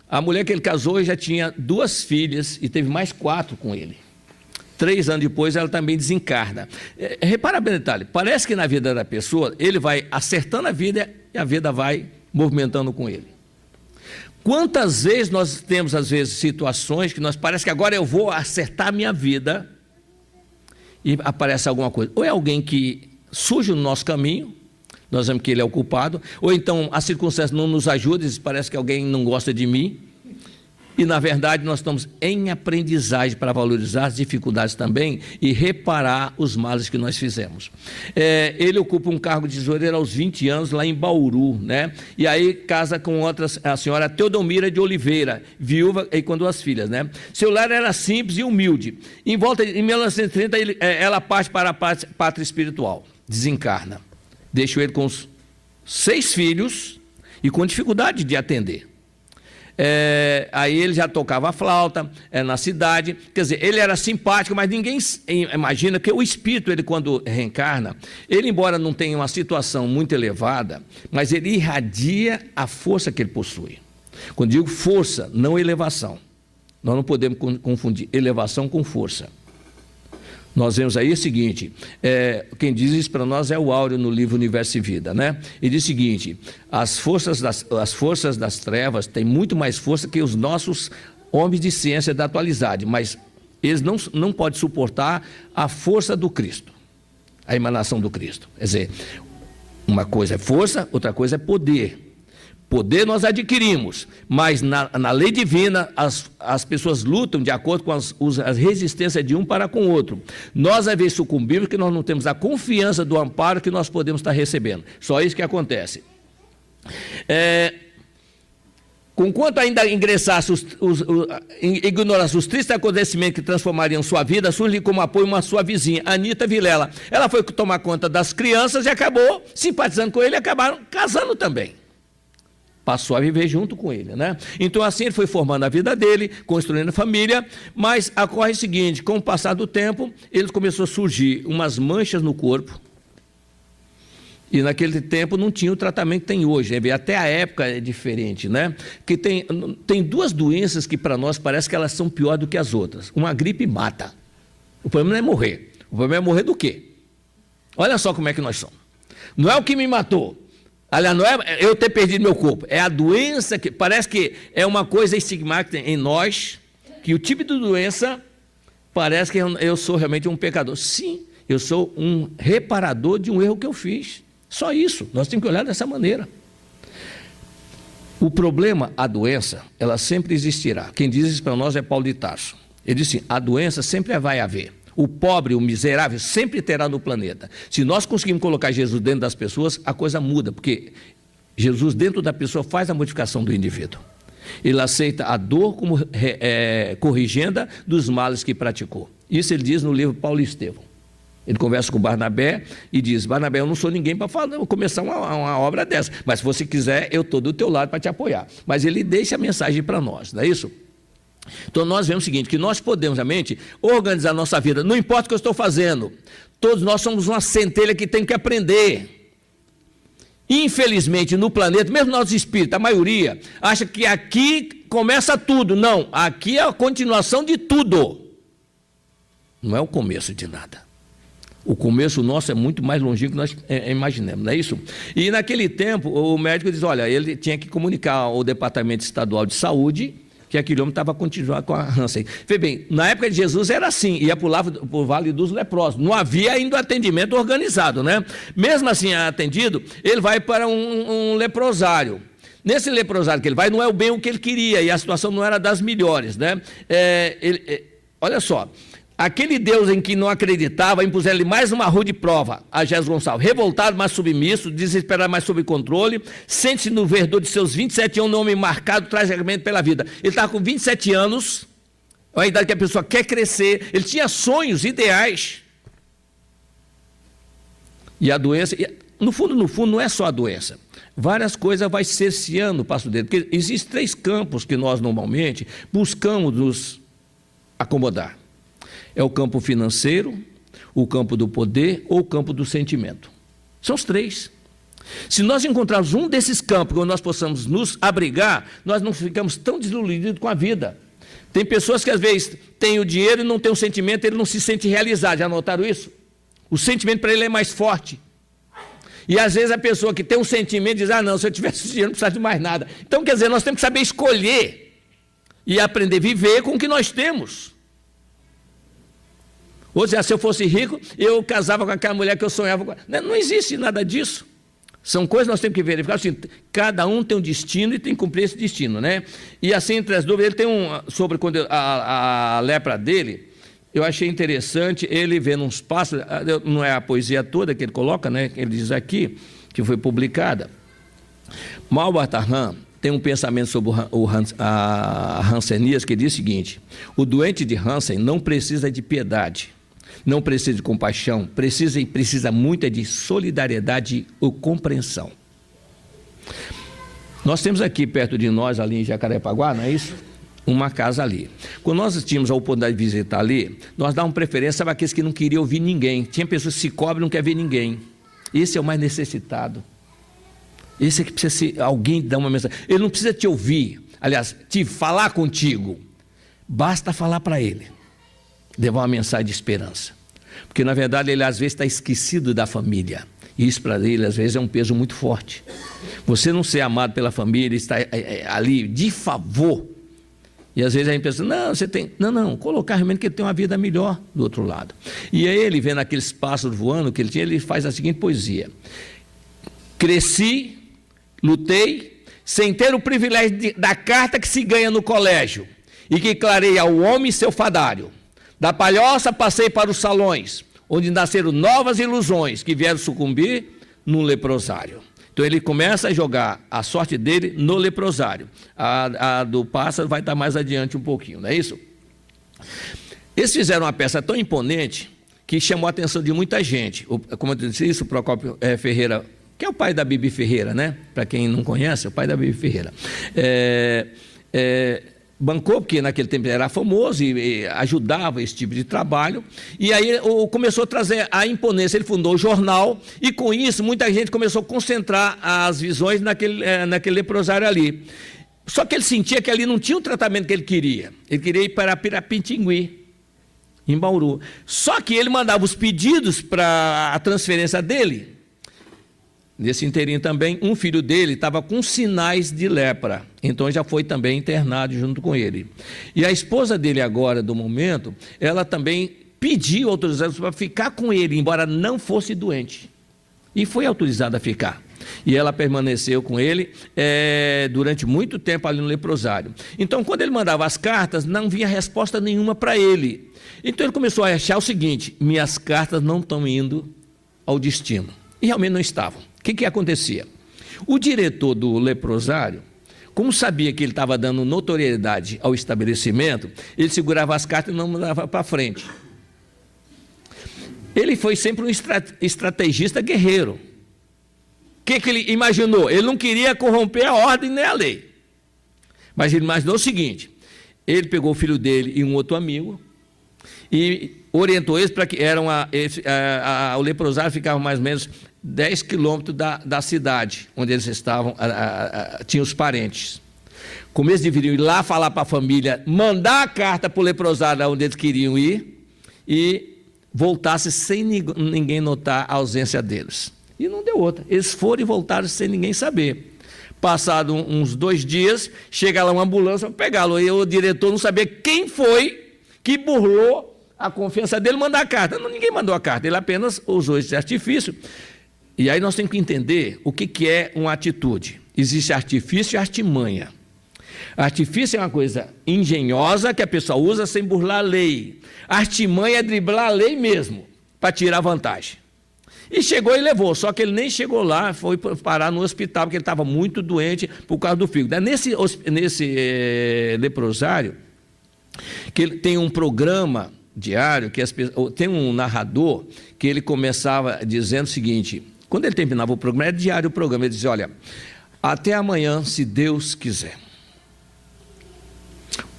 A mulher que ele casou já tinha 2 filhas e teve mais 4 com ele. 3 anos depois ela também desencarna. Repara bem o detalhe, parece que na vida da pessoa ele vai acertando a vida e a vida vai movimentando com ele. Quantas vezes nós temos, às vezes, situações que nós parece que agora eu vou acertar a minha vida e aparece alguma coisa. Ou é alguém que surge no nosso caminho, nós vemos que ele é o culpado, ou então a circunstância não nos ajuda, parece que alguém não gosta de mim. E, na verdade, nós estamos em aprendizagem para valorizar as dificuldades também e reparar os males que nós fizemos. Ele ocupa um cargo de tesoureiro aos 20 anos, lá em Bauru, né? E aí casa com a senhora Teodomira de Oliveira, viúva e com 2 filhas, né? Seu lar era simples e humilde. Em 1930, ela parte para a pátria espiritual, desencarna. Deixa ele com os 6 filhos e com dificuldade de atender. Aí ele já tocava a flauta na cidade, quer dizer, ele era simpático, mas ninguém imagina que o espírito, ele quando reencarna, ele embora não tenha uma situação muito elevada, mas ele irradia a força que ele possui. Quando digo força, não elevação, nós não podemos confundir elevação com força. Nós vemos aí o seguinte, quem diz isso para nós é o Áureo no livro Universo e Vida, né? Ele diz o seguinte: as forças das trevas têm muito mais força que os nossos homens de ciência da atualidade, mas eles não podem suportar a força do Cristo, a emanação do Cristo. Quer dizer, uma coisa é força, outra coisa é poder. Poder nós adquirimos, mas na lei divina as pessoas lutam de acordo com as resistências de um para com o outro. Nós às vezes sucumbimos porque nós não temos a confiança do amparo que nós podemos estar recebendo. Só isso que acontece. Conquanto ainda ingressasse, ignorasse os tristes acontecimentos que transformariam sua vida, surge como apoio uma sua vizinha, Anita Vilela. Ela foi tomar conta das crianças e acabou simpatizando com ele e acabaram casando também. Passou a viver junto com ele, né? Então assim ele foi formando a vida dele, construindo a família, mas ocorre o seguinte: com o passar do tempo, ele começou a surgir umas manchas no corpo, e naquele tempo não tinha o tratamento que tem hoje, até a época é diferente, né? Que tem 2 doenças que para nós parece que elas são piores do que as outras. Uma gripe mata, o problema não é morrer, o problema é morrer do quê? Olha só como é que nós somos, não é o que me matou. Aliás, não é eu ter perdido meu corpo, é a doença que parece que é uma coisa estigmática em nós, que o tipo de doença parece que eu sou realmente um pecador. Sim, eu sou um reparador de um erro que eu fiz. Só isso, nós temos que olhar dessa maneira. O problema, a doença, ela sempre existirá. Quem diz isso para nós é Paulo de Tarso. Ele diz assim: a doença sempre vai haver. O pobre, o miserável, sempre terá no planeta. Se nós conseguirmos colocar Jesus dentro das pessoas, a coisa muda, porque Jesus dentro da pessoa faz a modificação do indivíduo. Ele aceita a dor como corrigenda dos males que praticou. Isso ele diz no livro Paulo e Estevão. Ele conversa com Barnabé e diz: Barnabé, eu não sou ninguém para começar uma obra dessa, mas se você quiser, eu estou do teu lado para te apoiar. Mas ele deixa a mensagem para nós, não é isso? Então nós vemos o seguinte, que nós podemos realmente organizar a nossa vida, não importa o que eu estou fazendo, todos nós somos uma centelha que tem que aprender. Infelizmente no planeta, mesmo nós espíritos, a maioria acha que aqui começa tudo. Não, aqui é a continuação de tudo, não é o começo de nada. O começo nosso é muito mais longínquo que nós imaginamos, não é isso? E naquele tempo o médico diz: olha, ele tinha que comunicar ao Departamento Estadual de Saúde que aquele homem estava continuando com a Hansen. Vê bem, na época de Jesus era assim, ia para o Vale dos Leprosos, não havia ainda atendimento organizado, né? Mesmo assim atendido, ele vai para um leprosário. Nesse leprosário que ele vai, não é bem o que ele queria, e a situação não era das melhores, né? Olha só, aquele Deus em que não acreditava, impuseram-lhe mais uma rude prova a Jesus Gonçalves. Revoltado, mas submisso, desesperado, mas sob controle, sente-se no verdor de seus 27 anos, um homem marcado tragicamente pela vida. Ele estava com 27 anos, a idade que a pessoa quer crescer, ele tinha sonhos, ideais. E a doença, no fundo, não é só a doença. Várias coisas vai cerceando o passo dele. Porque existem 3 campos que nós normalmente buscamos nos acomodar. É o campo financeiro, o campo do poder ou o campo do sentimento. São os 3. Se nós encontrarmos um desses campos onde nós possamos nos abrigar, nós não ficamos tão desiludidos com a vida. Tem pessoas que às vezes têm o dinheiro e não têm o sentimento, ele não se sente realizado. Já notaram isso? O sentimento para ele é mais forte. E às vezes a pessoa que tem um sentimento diz, não, se eu tivesse dinheiro não precisava de mais nada. Então, quer dizer, nós temos que saber escolher e aprender a viver com o que nós temos. Ou seja, se eu fosse rico, eu casava com aquela mulher que eu sonhava com. Não existe nada disso. São coisas que nós temos que verificar. Assim, cada um tem um destino e tem que cumprir esse destino, né? E assim, entre as dúvidas, ele tem sobre quando a lepra dele, eu achei interessante, ele vendo uns passos, não é a poesia toda que ele coloca, né? Ele diz aqui, que foi publicada. Malbart Arnam tem um pensamento sobre a Hansenias que diz o seguinte: o doente de Hansen não precisa de piedade, não precisa de compaixão, precisa muito de solidariedade ou compreensão. Nós temos aqui perto de nós, ali em Jacarepaguá, não é isso? Uma casa ali. Quando nós tínhamos a oportunidade de visitar ali, nós dávamos preferência para aqueles que não queriam ouvir ninguém. Tinha pessoas que se cobrem e não querem ver ninguém. Esse é o mais necessitado. Esse é que precisa ser alguém dar uma mensagem. Ele não precisa te ouvir, aliás, te falar contigo. Basta falar para ele. Levar uma mensagem de esperança. Porque, na verdade, ele às vezes está esquecido da família. E isso para ele, às vezes, é um peso muito forte. Você não ser amado pela família, está ali de favor. E às vezes a gente pensa, você tem. Não, colocar realmente que ele tem uma vida melhor do outro lado. E aí ele, vendo aqueles pássaros voando que ele tinha, ele faz a seguinte poesia: cresci, lutei, sem ter o privilégio da carta que se ganha no colégio, e que clareia ao homem seu fadário. Da palhoça passei para os salões, onde nasceram novas ilusões que vieram sucumbir num leprosário. Então ele começa a jogar a sorte dele no leprosário. A do pássaro vai estar mais adiante um pouquinho, não é isso? Eles fizeram uma peça tão imponente que chamou a atenção de muita gente. Como eu disse isso, o Procópio Ferreira, que é o pai da Bibi Ferreira, né? Para quem não conhece, é o pai da Bibi Ferreira. Bancou, porque naquele tempo ele era famoso e ajudava esse tipo de trabalho, e aí começou a trazer a imponência. Ele fundou o jornal, e com isso muita gente começou a concentrar as visões naquele leprosário ali. Só que ele sentia que ali não tinha o tratamento que ele queria ir para Pirapintingui, em Bauru. Só que ele mandava os pedidos para a transferência dele. Nesse inteirinho também, um filho dele estava com sinais de lepra, então já foi também internado junto com ele. E a esposa dele agora, do momento, ela também pediu autorização para ficar com ele, embora não fosse doente. E foi autorizada a ficar. E ela permaneceu com ele durante muito tempo ali no leprosário. Então, quando ele mandava as cartas, não vinha resposta nenhuma para ele. Então ele começou a achar o seguinte: minhas cartas não estão indo ao destino. E realmente não estavam. O que acontecia? O diretor do leprosário, como sabia que ele estava dando notoriedade ao estabelecimento, ele segurava as cartas e não mandava para frente. Ele foi sempre um estrategista guerreiro. O que ele imaginou? Ele não queria corromper a ordem nem a lei. Mas ele imaginou o seguinte: ele pegou o filho dele e um outro amigo e orientou eles para que o leprosário ficava mais ou menos 10 quilômetros da cidade, onde eles estavam, tinham os parentes. Como eles deveriam ir lá falar para a família, mandar a carta para o leprosário onde eles queriam ir e voltasse sem ninguém notar a ausência deles. E não deu outra. Eles foram e voltaram sem ninguém saber. Passado uns 2 dias, chega lá uma ambulância para pegá-lo. E o diretor não sabia quem foi que burlou a confiança dele mandar a carta. Não, ninguém mandou a carta, ele apenas usou esse artifício. E aí nós temos que entender o que é uma atitude. Existe artifício e artimanha. Artifício é uma coisa engenhosa que a pessoa usa sem burlar a lei. Artimanha é driblar a lei mesmo, para tirar vantagem. E chegou e levou, só que ele nem chegou lá, foi parar no hospital, porque ele estava muito doente por causa do fígado. Nesse leprosário, que ele tem um programa diário, que tem um narrador que ele começava dizendo o seguinte, quando ele terminava o programa, era diário o programa, ele dizia, olha, até amanhã, se Deus quiser.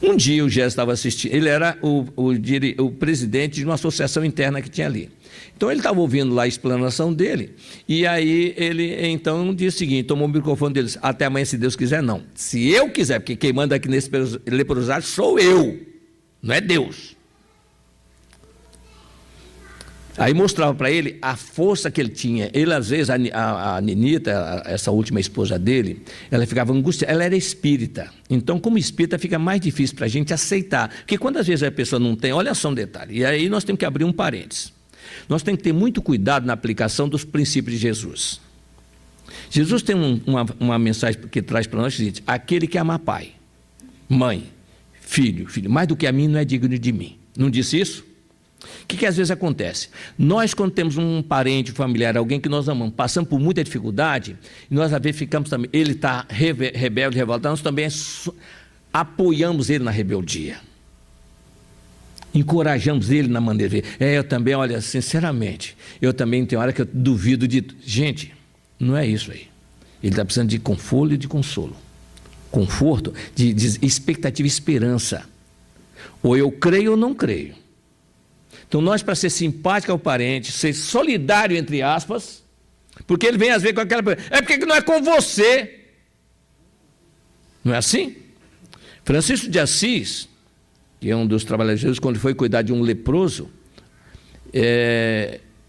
Um dia o Gés estava assistindo, ele era o presidente de uma associação interna que tinha ali. Então ele estava ouvindo lá a explanação dele, e aí ele então disse o seguinte, tomou o microfone dele, disse, até amanhã se Deus quiser, não. Se eu quiser, porque quem manda aqui nesse leprosário sou eu, não é Deus. Aí mostrava para ele a força que ele tinha. Ele, às vezes, a Ninita, essa última esposa dele, ela ficava angustiada, ela era espírita. Então, como espírita, fica mais difícil para a gente aceitar. Porque quando às vezes a pessoa não tem, olha só um detalhe, e aí nós temos que abrir um parênteses. Nós temos que ter muito cuidado na aplicação dos princípios de Jesus. Jesus tem uma mensagem que traz para nós o seguinte, aquele que ama pai, mãe, filho, mais do que a mim não é digno de mim. Não disse isso? O que às vezes acontece? Nós, quando temos um parente, familiar, alguém que nós amamos, passamos por muita dificuldade, nós às vezes ficamos também, ele está rebelde, revoltado, nós também apoiamos ele na rebeldia. Encorajamos ele na maneira de ver. Eu também, olha, sinceramente, eu também tenho hora que eu duvido de... Gente, não é isso aí. Ele está precisando de conforto e de consolo. Conforto, de expectativa e esperança. Ou eu creio ou não creio. Então, nós, para ser simpático ao parente, ser solidário, entre aspas, porque ele vem às vezes com aquela... É porque não é com você. Não é assim? Francisco de Assis, que é um dos trabalhadores de Jesus, quando foi cuidar de um leproso,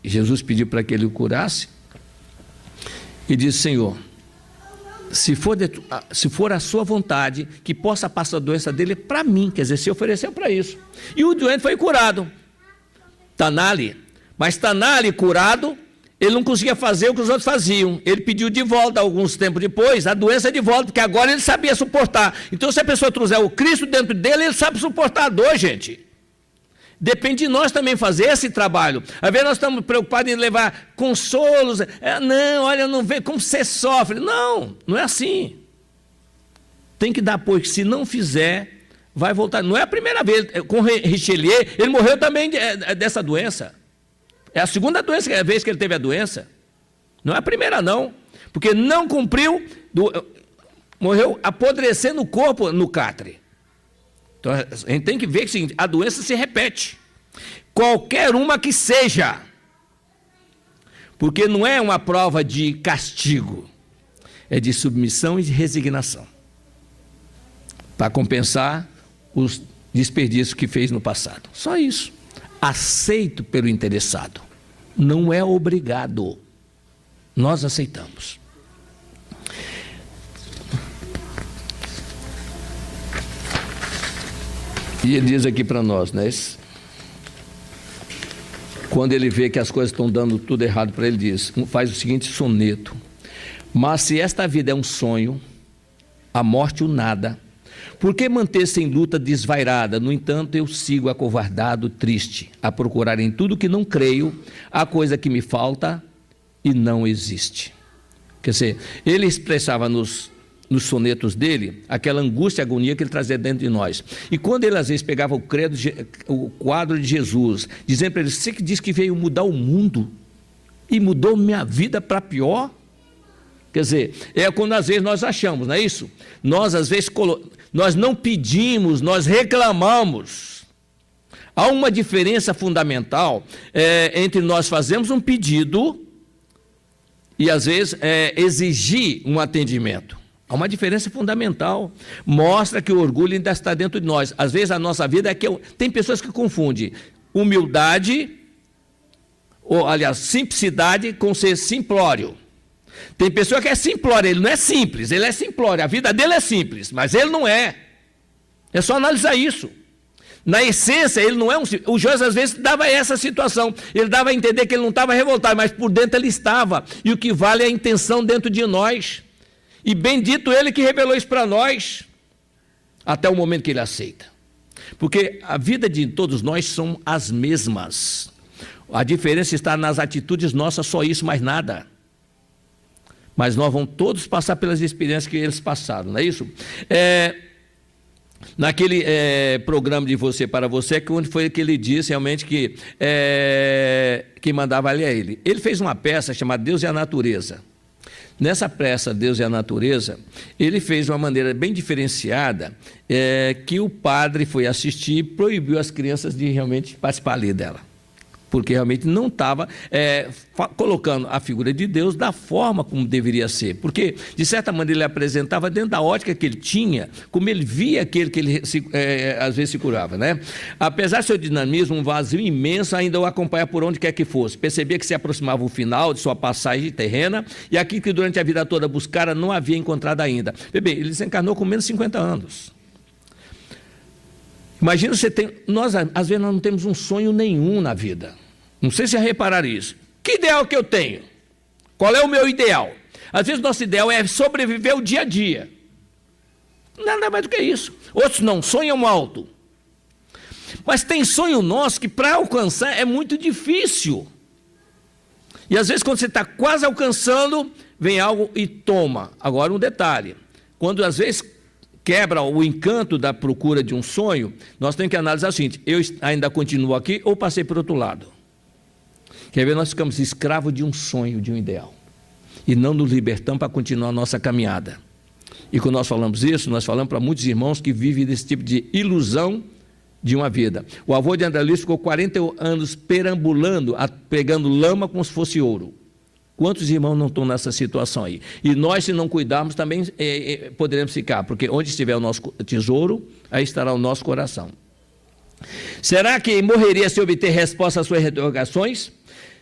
Jesus pediu para que ele o curasse, e disse, Senhor, se for a sua vontade, que possa passar a doença dele para mim, quer dizer, se ofereceu para isso. E o doente foi curado. Tanali, mas Tanali curado, ele não conseguia fazer o que os outros faziam, ele pediu de volta alguns tempos depois, a doença de volta, porque agora ele sabia suportar. Então se a pessoa trouxer o Cristo dentro dele, ele sabe suportar a dor, gente. Depende de nós também fazer esse trabalho. Às vezes nós estamos preocupados em levar consolos, não, olha, não vê como você sofre, não é assim. Tem que dar apoio, que se não fizer... vai voltar, não é a primeira vez, com Richelieu, ele morreu também dessa doença, é a segunda vez que ele teve a doença, não é a primeira não, porque não cumpriu, morreu apodrecendo o corpo no catre. Então a gente tem que ver que a doença se repete, qualquer uma que seja, porque não é uma prova de castigo, é de submissão e de resignação, para compensar os desperdícios que fez no passado. Só isso. Aceito pelo interessado. Não é obrigado. Nós aceitamos. E ele diz aqui para nós, né? Quando ele vê que as coisas estão dando tudo errado para ele, diz, faz o seguinte soneto. Mas se esta vida é um sonho, a morte o nada, por que manter-se em luta desvairada? No entanto, eu sigo acovardado, triste, a procurar em tudo que não creio, a coisa que me falta e não existe. Quer dizer, ele expressava nos sonetos dele aquela angústia e agonia que ele trazia dentro de nós. E quando ele às vezes pegava o quadro de Jesus, dizendo para ele, você que diz que veio mudar o mundo e mudou minha vida para pior? Quer dizer, é quando às vezes nós achamos, não é isso? Nós às vezes nós não pedimos, nós reclamamos. Há uma diferença fundamental entre nós fazermos um pedido e às vezes exigir um atendimento. Há uma diferença fundamental. Mostra que o orgulho ainda está dentro de nós. Às vezes a nossa vida tem pessoas que confundem humildade, ou aliás, simplicidade com ser simplório. Tem pessoa que é simplória, ele não é simples, ele é simplório, a vida dele é simples, mas ele não é. É só analisar isso. Na essência, ele não é o Joás às vezes dava essa situação, ele dava a entender que ele não estava revoltado, mas por dentro ele estava, e o que vale é a intenção dentro de nós. E bendito ele que revelou isso para nós, até o momento que ele aceita. Porque a vida de todos nós são as mesmas. A diferença está nas atitudes nossas, só isso, mais nada. Mas nós vamos todos passar pelas experiências que eles passaram, não é isso? naquele programa de Você para Você, que onde foi que ele disse realmente que quem mandava ali é ele. Ele fez uma peça chamada Deus e a Natureza. Nessa peça, Deus e a Natureza, ele fez de uma maneira bem diferenciada, que o padre foi assistir e proibiu as crianças de realmente participar ali dela. Porque realmente não estava colocando a figura de Deus da forma como deveria ser. Porque, de certa maneira, ele apresentava dentro da ótica que ele tinha, como ele via aquele que ele às vezes se curava, né? Apesar do seu dinamismo, um vazio imenso ainda o acompanha por onde quer que fosse. Percebia que se aproximava o final de sua passagem terrena e aquilo que durante a vida toda buscara não havia encontrado ainda. Bebê, ele desencarnou com menos de 50 anos. Imagina nós às vezes nós não temos um sonho nenhum na vida. Não sei se já repararam isso. Que ideal que eu tenho? Qual é o meu ideal? Às vezes nosso ideal é sobreviver o dia a dia. Nada mais do que isso. Outros não, sonham alto. Mas tem sonho nosso que para alcançar é muito difícil. E às vezes quando você está quase alcançando, vem algo e toma. Agora um detalhe. Quando às vezes quebra o encanto da procura de um sonho, nós temos que analisar o seguinte: eu ainda continuo aqui ou passei para o outro lado? Quer ver, nós ficamos escravos de um sonho, de um ideal, e não nos libertamos para continuar a nossa caminhada. E quando nós falamos isso, nós falamos para muitos irmãos que vivem desse tipo de ilusão de uma vida. O avô de André Luiz ficou 40 anos perambulando, pegando lama como se fosse ouro. Quantos irmãos não estão nessa situação aí? E nós, se não cuidarmos, também poderemos ficar, porque onde estiver o nosso tesouro, aí estará o nosso coração. Será que morreria se obter resposta às suas interrogações?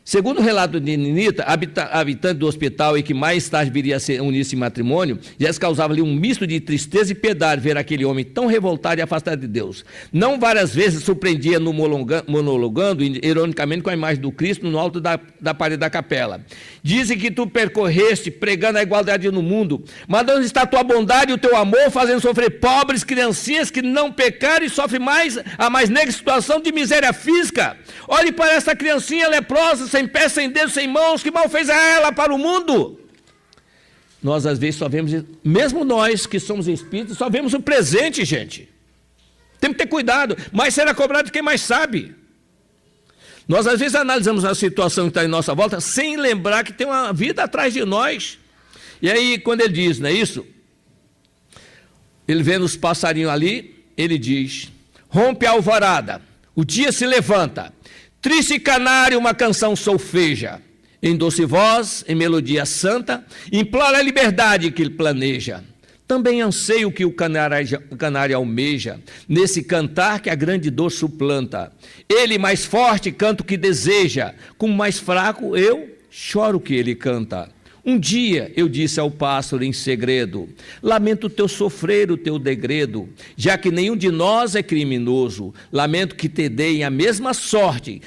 Segundo o relato de Ninita, habitante do hospital e que mais tarde viria a se unir-se em matrimônio, já causava ali um misto de tristeza e piedade ver aquele homem tão revoltado e afastado de Deus. Não várias vezes surpreendia no monologando, ironicamente, com a imagem do Cristo no alto da parede da capela. Dizem que tu percorreste pregando a igualdade no mundo, mas onde está a tua bondade e o teu amor, fazendo sofrer pobres criancinhas que não pecaram e sofrem a mais negra situação de miséria física? Olhe para essa criancinha leprosa, sem pés, sem dedos, sem mãos, que mal fez a ela para o mundo? Nós às vezes só vemos, mesmo nós que somos espíritos, só vemos o presente, gente. Temos que ter cuidado, mas será cobrado de quem mais sabe. Nós às vezes analisamos a situação que está em nossa volta, sem lembrar que tem uma vida atrás de nós. E aí quando ele diz, não é isso? Ele vendo os passarinhos ali, ele diz: rompe a alvorada, o dia se levanta, triste canário uma canção solfeja, em doce voz, em melodia santa, implora a liberdade que ele planeja. Também anseio que o canário almeja, nesse cantar que a grande dor suplanta. Ele mais forte canta o que deseja, como mais fraco eu choro o que ele canta. Um dia eu disse ao pássaro em segredo: lamento o teu sofrer, o teu degredo, já que nenhum de nós é criminoso, lamento que te deem a mesma sorte,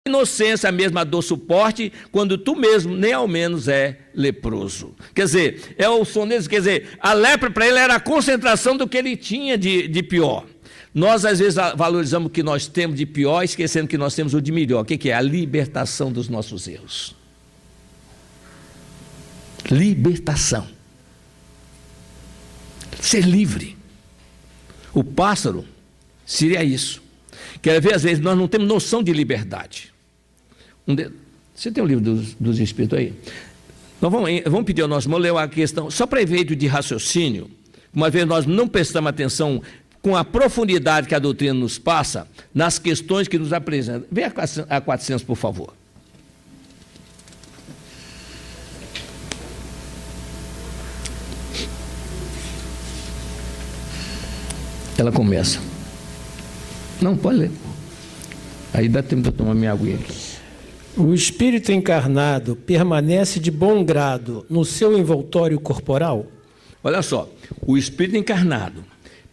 inocência, a mesma dor suporte, quando tu mesmo nem ao menos é leproso. Quer dizer, é o soneto, quer dizer, a lepra para ele era a concentração do que ele tinha de pior. Nós às vezes valorizamos o que nós temos de pior, esquecendo que nós temos o de melhor. O que é? A libertação dos nossos erros. Libertação. Ser livre. O pássaro seria isso. Quer ver, às vezes, nós não temos noção de liberdade. Você tem o livro dos Espíritos aí? Nós vamos pedir ao nosso irmão ler a questão, só para efeito de raciocínio, uma vez nós não prestamos atenção com a profundidade que a doutrina nos passa, nas questões que nos apresenta. Vem a 400, por favor. Ela começa. Não, pode ler. Aí dá tempo de eu tomar minha aguinha aqui. O espírito encarnado permanece de bom grado no seu envoltório corporal? Olha só, o espírito encarnado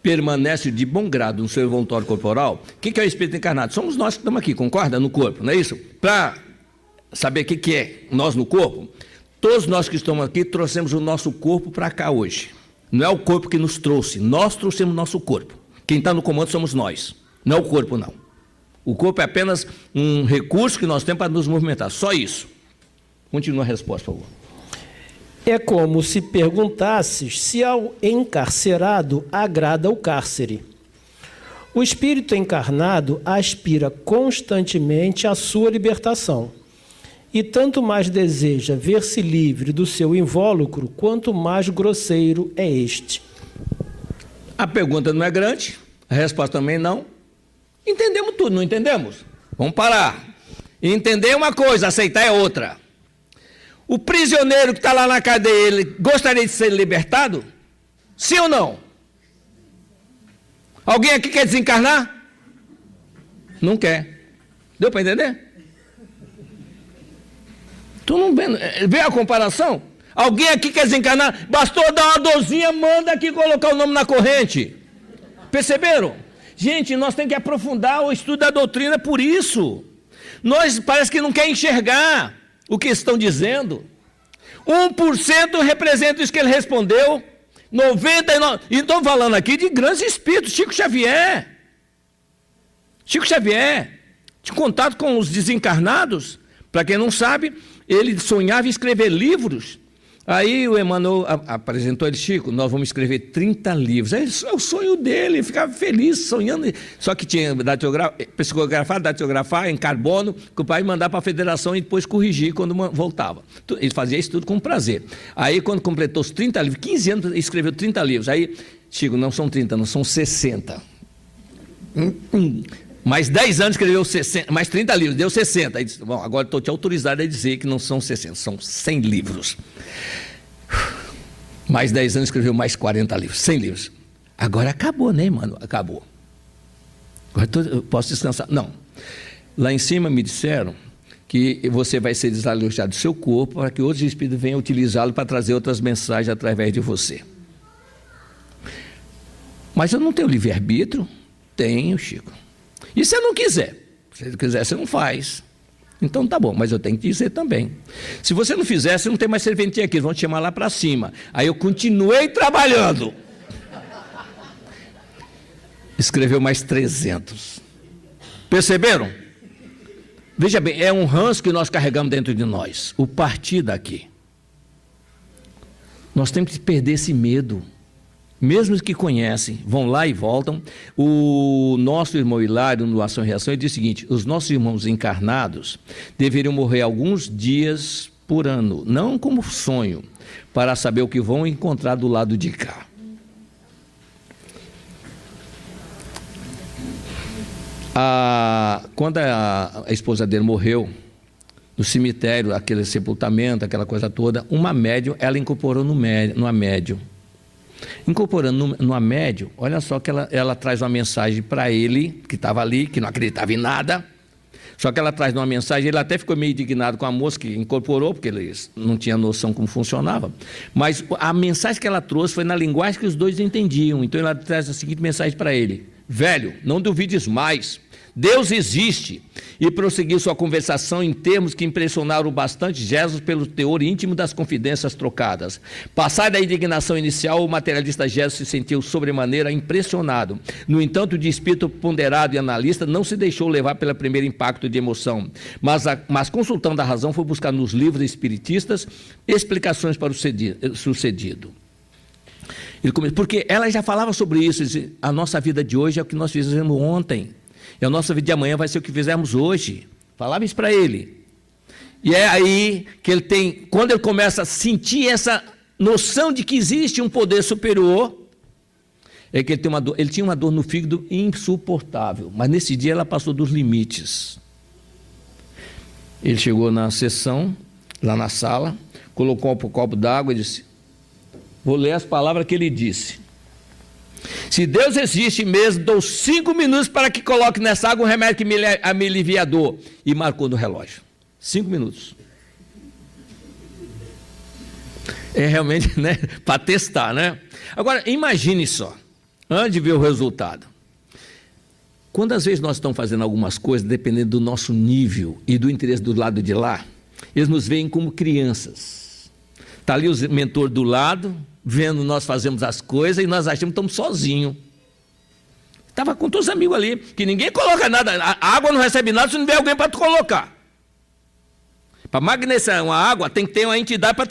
permanece de bom grado no seu envoltório corporal. O que é o espírito encarnado? Somos nós que estamos aqui, concorda? No corpo, não é isso? Para saber o que é nós no corpo, todos nós que estamos aqui trouxemos o nosso corpo para cá hoje. Não é o corpo que nos trouxe, nós trouxemos o nosso corpo. Quem está no comando somos nós, não é o corpo não. O corpo é apenas um recurso que nós temos para nos movimentar, só isso. Continua a resposta, por favor. É como se perguntasses se ao encarcerado agrada o cárcere. O espírito encarnado aspira constantemente à sua libertação. E tanto mais deseja ver-se livre do seu invólucro, quanto mais grosseiro é este. A pergunta não é grande, a resposta também não. Entendemos tudo, não entendemos? Vamos parar. Entender uma coisa, aceitar é outra. O prisioneiro que está lá na cadeia, ele gostaria de ser libertado? Sim ou não? Alguém aqui quer desencarnar? Não quer. Deu para entender? Tu não vê a comparação? Alguém aqui quer desencarnar? Bastou dar uma dorzinha, manda aqui colocar o nome na corrente. Perceberam? Gente, nós temos que aprofundar o estudo da doutrina por isso. Nós parece que não quer enxergar o que estão dizendo. 1% representa isso que ele respondeu. 99%. E estou falando aqui de grandes espíritos. Chico Xavier, de contato com os desencarnados. Para quem não sabe, ele sonhava em escrever livros. Aí o Emmanuel apresentou ele, Chico, nós vamos escrever 30 livros. Aí, é o sonho dele, ficava feliz sonhando. Só que tinha psicografar em carbono, que o pai mandava para a federação e depois corrigir quando voltava. Ele fazia isso tudo com prazer. Aí quando completou os 30 livros, 15 anos, ele escreveu 30 livros. Aí, Chico, não são 30, não são 60. Mais 10 anos escreveu 60, mais 30 livros, deu 60. Aí disse, bom, agora estou te autorizado a dizer que não são 60, são 100 livros. Mais 10 anos escreveu mais 40 livros, 100 livros. Agora acabou, né, mano? Acabou. Agora eu posso descansar. Não. Lá em cima me disseram que você vai ser desalojado do seu corpo para que outros espíritos venham utilizá-lo para trazer outras mensagens através de você. Mas eu não tenho livre-arbítrio? Tenho, Chico. E se eu não quiser? Se você quiser, você não faz. Então tá bom, mas eu tenho que dizer também. Se você não fizer, você não tem mais serventia aqui, eles vão te chamar lá para cima. Aí eu continuei trabalhando. Escreveu mais 300. Perceberam? Veja bem, é um ranço que nós carregamos dentro de nós. O partir daqui. Nós temos que perder esse medo. Mesmo os que conhecem, vão lá e voltam. O nosso irmão Hilário, no Ação e Reação, ele diz o seguinte: os nossos irmãos encarnados deveriam morrer alguns dias por ano, não como sonho, para saber o que vão encontrar do lado de cá. Quando a esposa dele morreu, no cemitério, aquele sepultamento, aquela coisa toda, uma médium, ela incorporou numa médium. Incorporando numa médium, olha só que ela traz uma mensagem para ele, que estava ali, que não acreditava em nada, só que ela traz uma mensagem, ele até ficou meio indignado com a moça que incorporou, porque ele não tinha noção como funcionava, mas a mensagem que ela trouxe foi na linguagem que os dois entendiam. Então ela traz a seguinte mensagem para ele: velho, não duvides mais, Deus existe. E prosseguiu sua conversação em termos que impressionaram bastante Jesus pelo teor íntimo das confidências trocadas. Passada a indignação inicial, o materialista Jesus se sentiu sobremaneira impressionado. No entanto, de espírito ponderado e analista, não se deixou levar pelo primeiro impacto de emoção, mas consultando a razão, foi buscar nos livros espiritistas explicações para o sucedido. Porque ela já falava sobre isso, a nossa vida de hoje é o que nós fizemos ontem. E a nossa vida de amanhã vai ser o que fizermos hoje. Falava isso para ele. E é aí que ele tem, quando ele começa a sentir essa noção de que existe um poder superior, é que ele tinha uma dor no fígado insuportável. Mas nesse dia ela passou dos limites. Ele chegou na sessão, lá na sala, colocou um copo d'água e disse: vou ler as palavras que ele disse. Se Deus existe mesmo, dou 5 minutos para que coloque nessa água um remédio que me alivia a dor. E marcou no relógio. 5 minutos. É realmente, né, para testar, né? Agora, imagine só, antes de ver o resultado. Quando às vezes nós estamos fazendo algumas coisas, dependendo do nosso nível e do interesse do lado de lá, eles nos veem como crianças. Está ali o mentor do lado, vendo nós fazemos as coisas e nós achamos que estamos sozinhos. Estava com todos os amigos ali, que ninguém coloca nada, a água não recebe nada se não tiver alguém para tu colocar. Para magnetizar uma água, tem que ter uma entidade para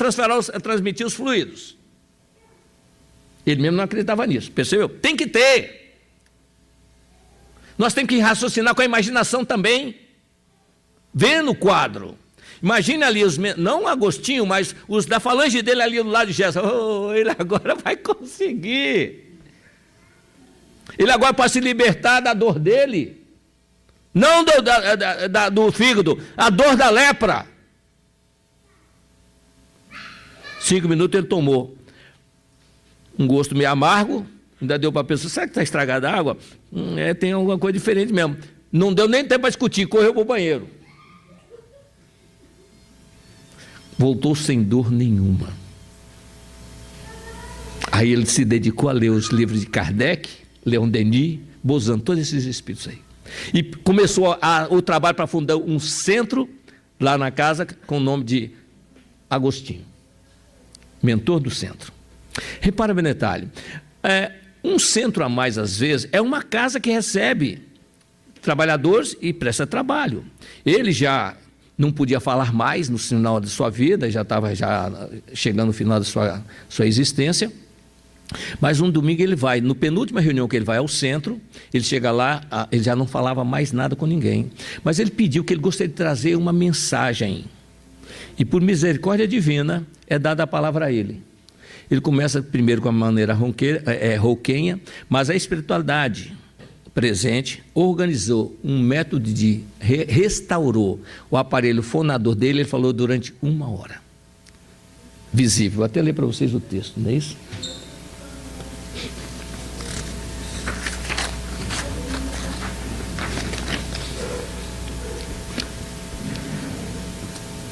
transmitir os fluidos. Ele mesmo não acreditava nisso, percebeu? Tem que ter. Nós temos que raciocinar com a imaginação também, vendo o quadro. Imagine ali, não Agostinho, mas os da falange dele ali do lado de Jesus. Oh, ele agora vai conseguir. Ele agora pode se libertar da dor dele. Não do fígado, a dor da lepra. 5 minutos ele tomou um gosto meio amargo, ainda deu para a pessoa, será que está estragada a água? Tem alguma coisa diferente mesmo. Não deu nem tempo para discutir, correu para o banheiro. Voltou sem dor nenhuma. Aí ele se dedicou a ler os livros de Kardec, Leon Denis, Bozan, todos esses espíritos aí. E começou o trabalho para fundar um centro lá na casa com o nome de Agostinho, mentor do centro. Repara bem detalhe, um centro a mais às vezes é uma casa que recebe trabalhadores e presta trabalho. Ele já não podia falar mais no final de sua vida, já estava chegando no final da sua existência. Mas um domingo ele vai, no penúltima reunião que ele vai ao centro, ele chega lá, ele já não falava mais nada com ninguém. Mas ele pediu que ele gostaria de trazer uma mensagem. E por misericórdia divina, é dada a palavra a ele. Ele começa primeiro com a maneira rouquenha, mas a espiritualidade presente organizou um método de restaurou o aparelho fonador dele. Ele falou durante 1 hora. Visível. Vou até ler para vocês o texto, não é isso?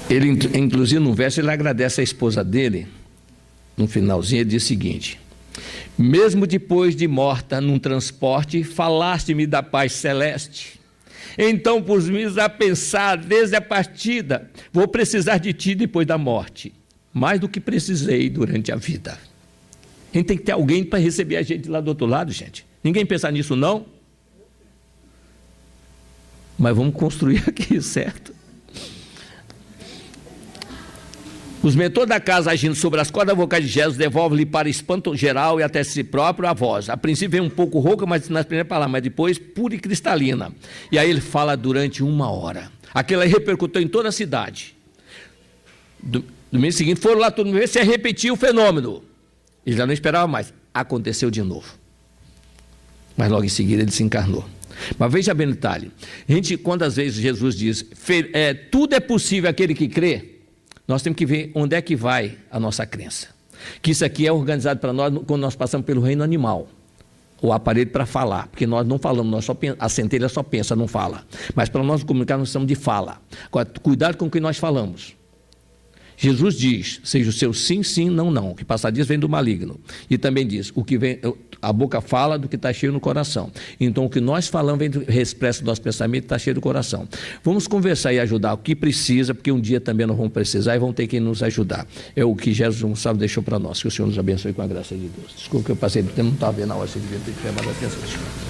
Ele, inclusive, no verso, ele agradece a esposa dele. No finalzinho, ele diz o seguinte: mesmo depois de morta num transporte, falaste-me da paz celeste. Então pus-me a pensar desde a partida, vou precisar de ti depois da morte, mais do que precisei durante a vida. A gente tem que ter alguém para receber a gente lá do outro lado, gente. Ninguém pensa nisso, não? Mas vamos construir aqui, certo? Os mentores da casa, agindo sobre as cordas vocais de Jesus, devolvem-lhe para espanto geral e até si próprio a voz. A princípio vem um pouco rouca, mas nas primeiras palavras, mas depois pura e cristalina. E aí ele fala durante 1 hora. Aquilo aí repercutiu em toda a cidade. Do mês seguinte foram lá todo mundo ver se ia repetir o fenômeno. Ele já não esperava mais. Aconteceu de novo. Mas logo em seguida ele se encarnou. Mas veja bem o detalhe. Quando às vezes Jesus diz, tudo é possível aquele que crê, nós temos que ver onde é que vai a nossa crença. Que isso aqui é organizado para nós quando nós passamos pelo reino animal. O aparelho para falar, porque nós não falamos, a centelha só pensa, não fala. Mas para nós comunicar, nós precisamos de fala. Agora, cuidado com o que nós falamos. Jesus diz, seja o seu sim, sim, não, não. Que passadias vem do maligno. E também diz, o que vem, a boca fala do que está cheio no coração. Então, o que nós falamos vem expressa do nosso pensamento, está cheio do coração. Vamos conversar e ajudar o que precisa, porque um dia também nós vamos precisar e vão ter que nos ajudar. É o que Jesus Gonçalves deixou para nós. Que o Senhor nos abençoe com a graça de Deus. Desculpa que eu passei do tempo, não estava vendo a hora, você devia ter chamado a atenção.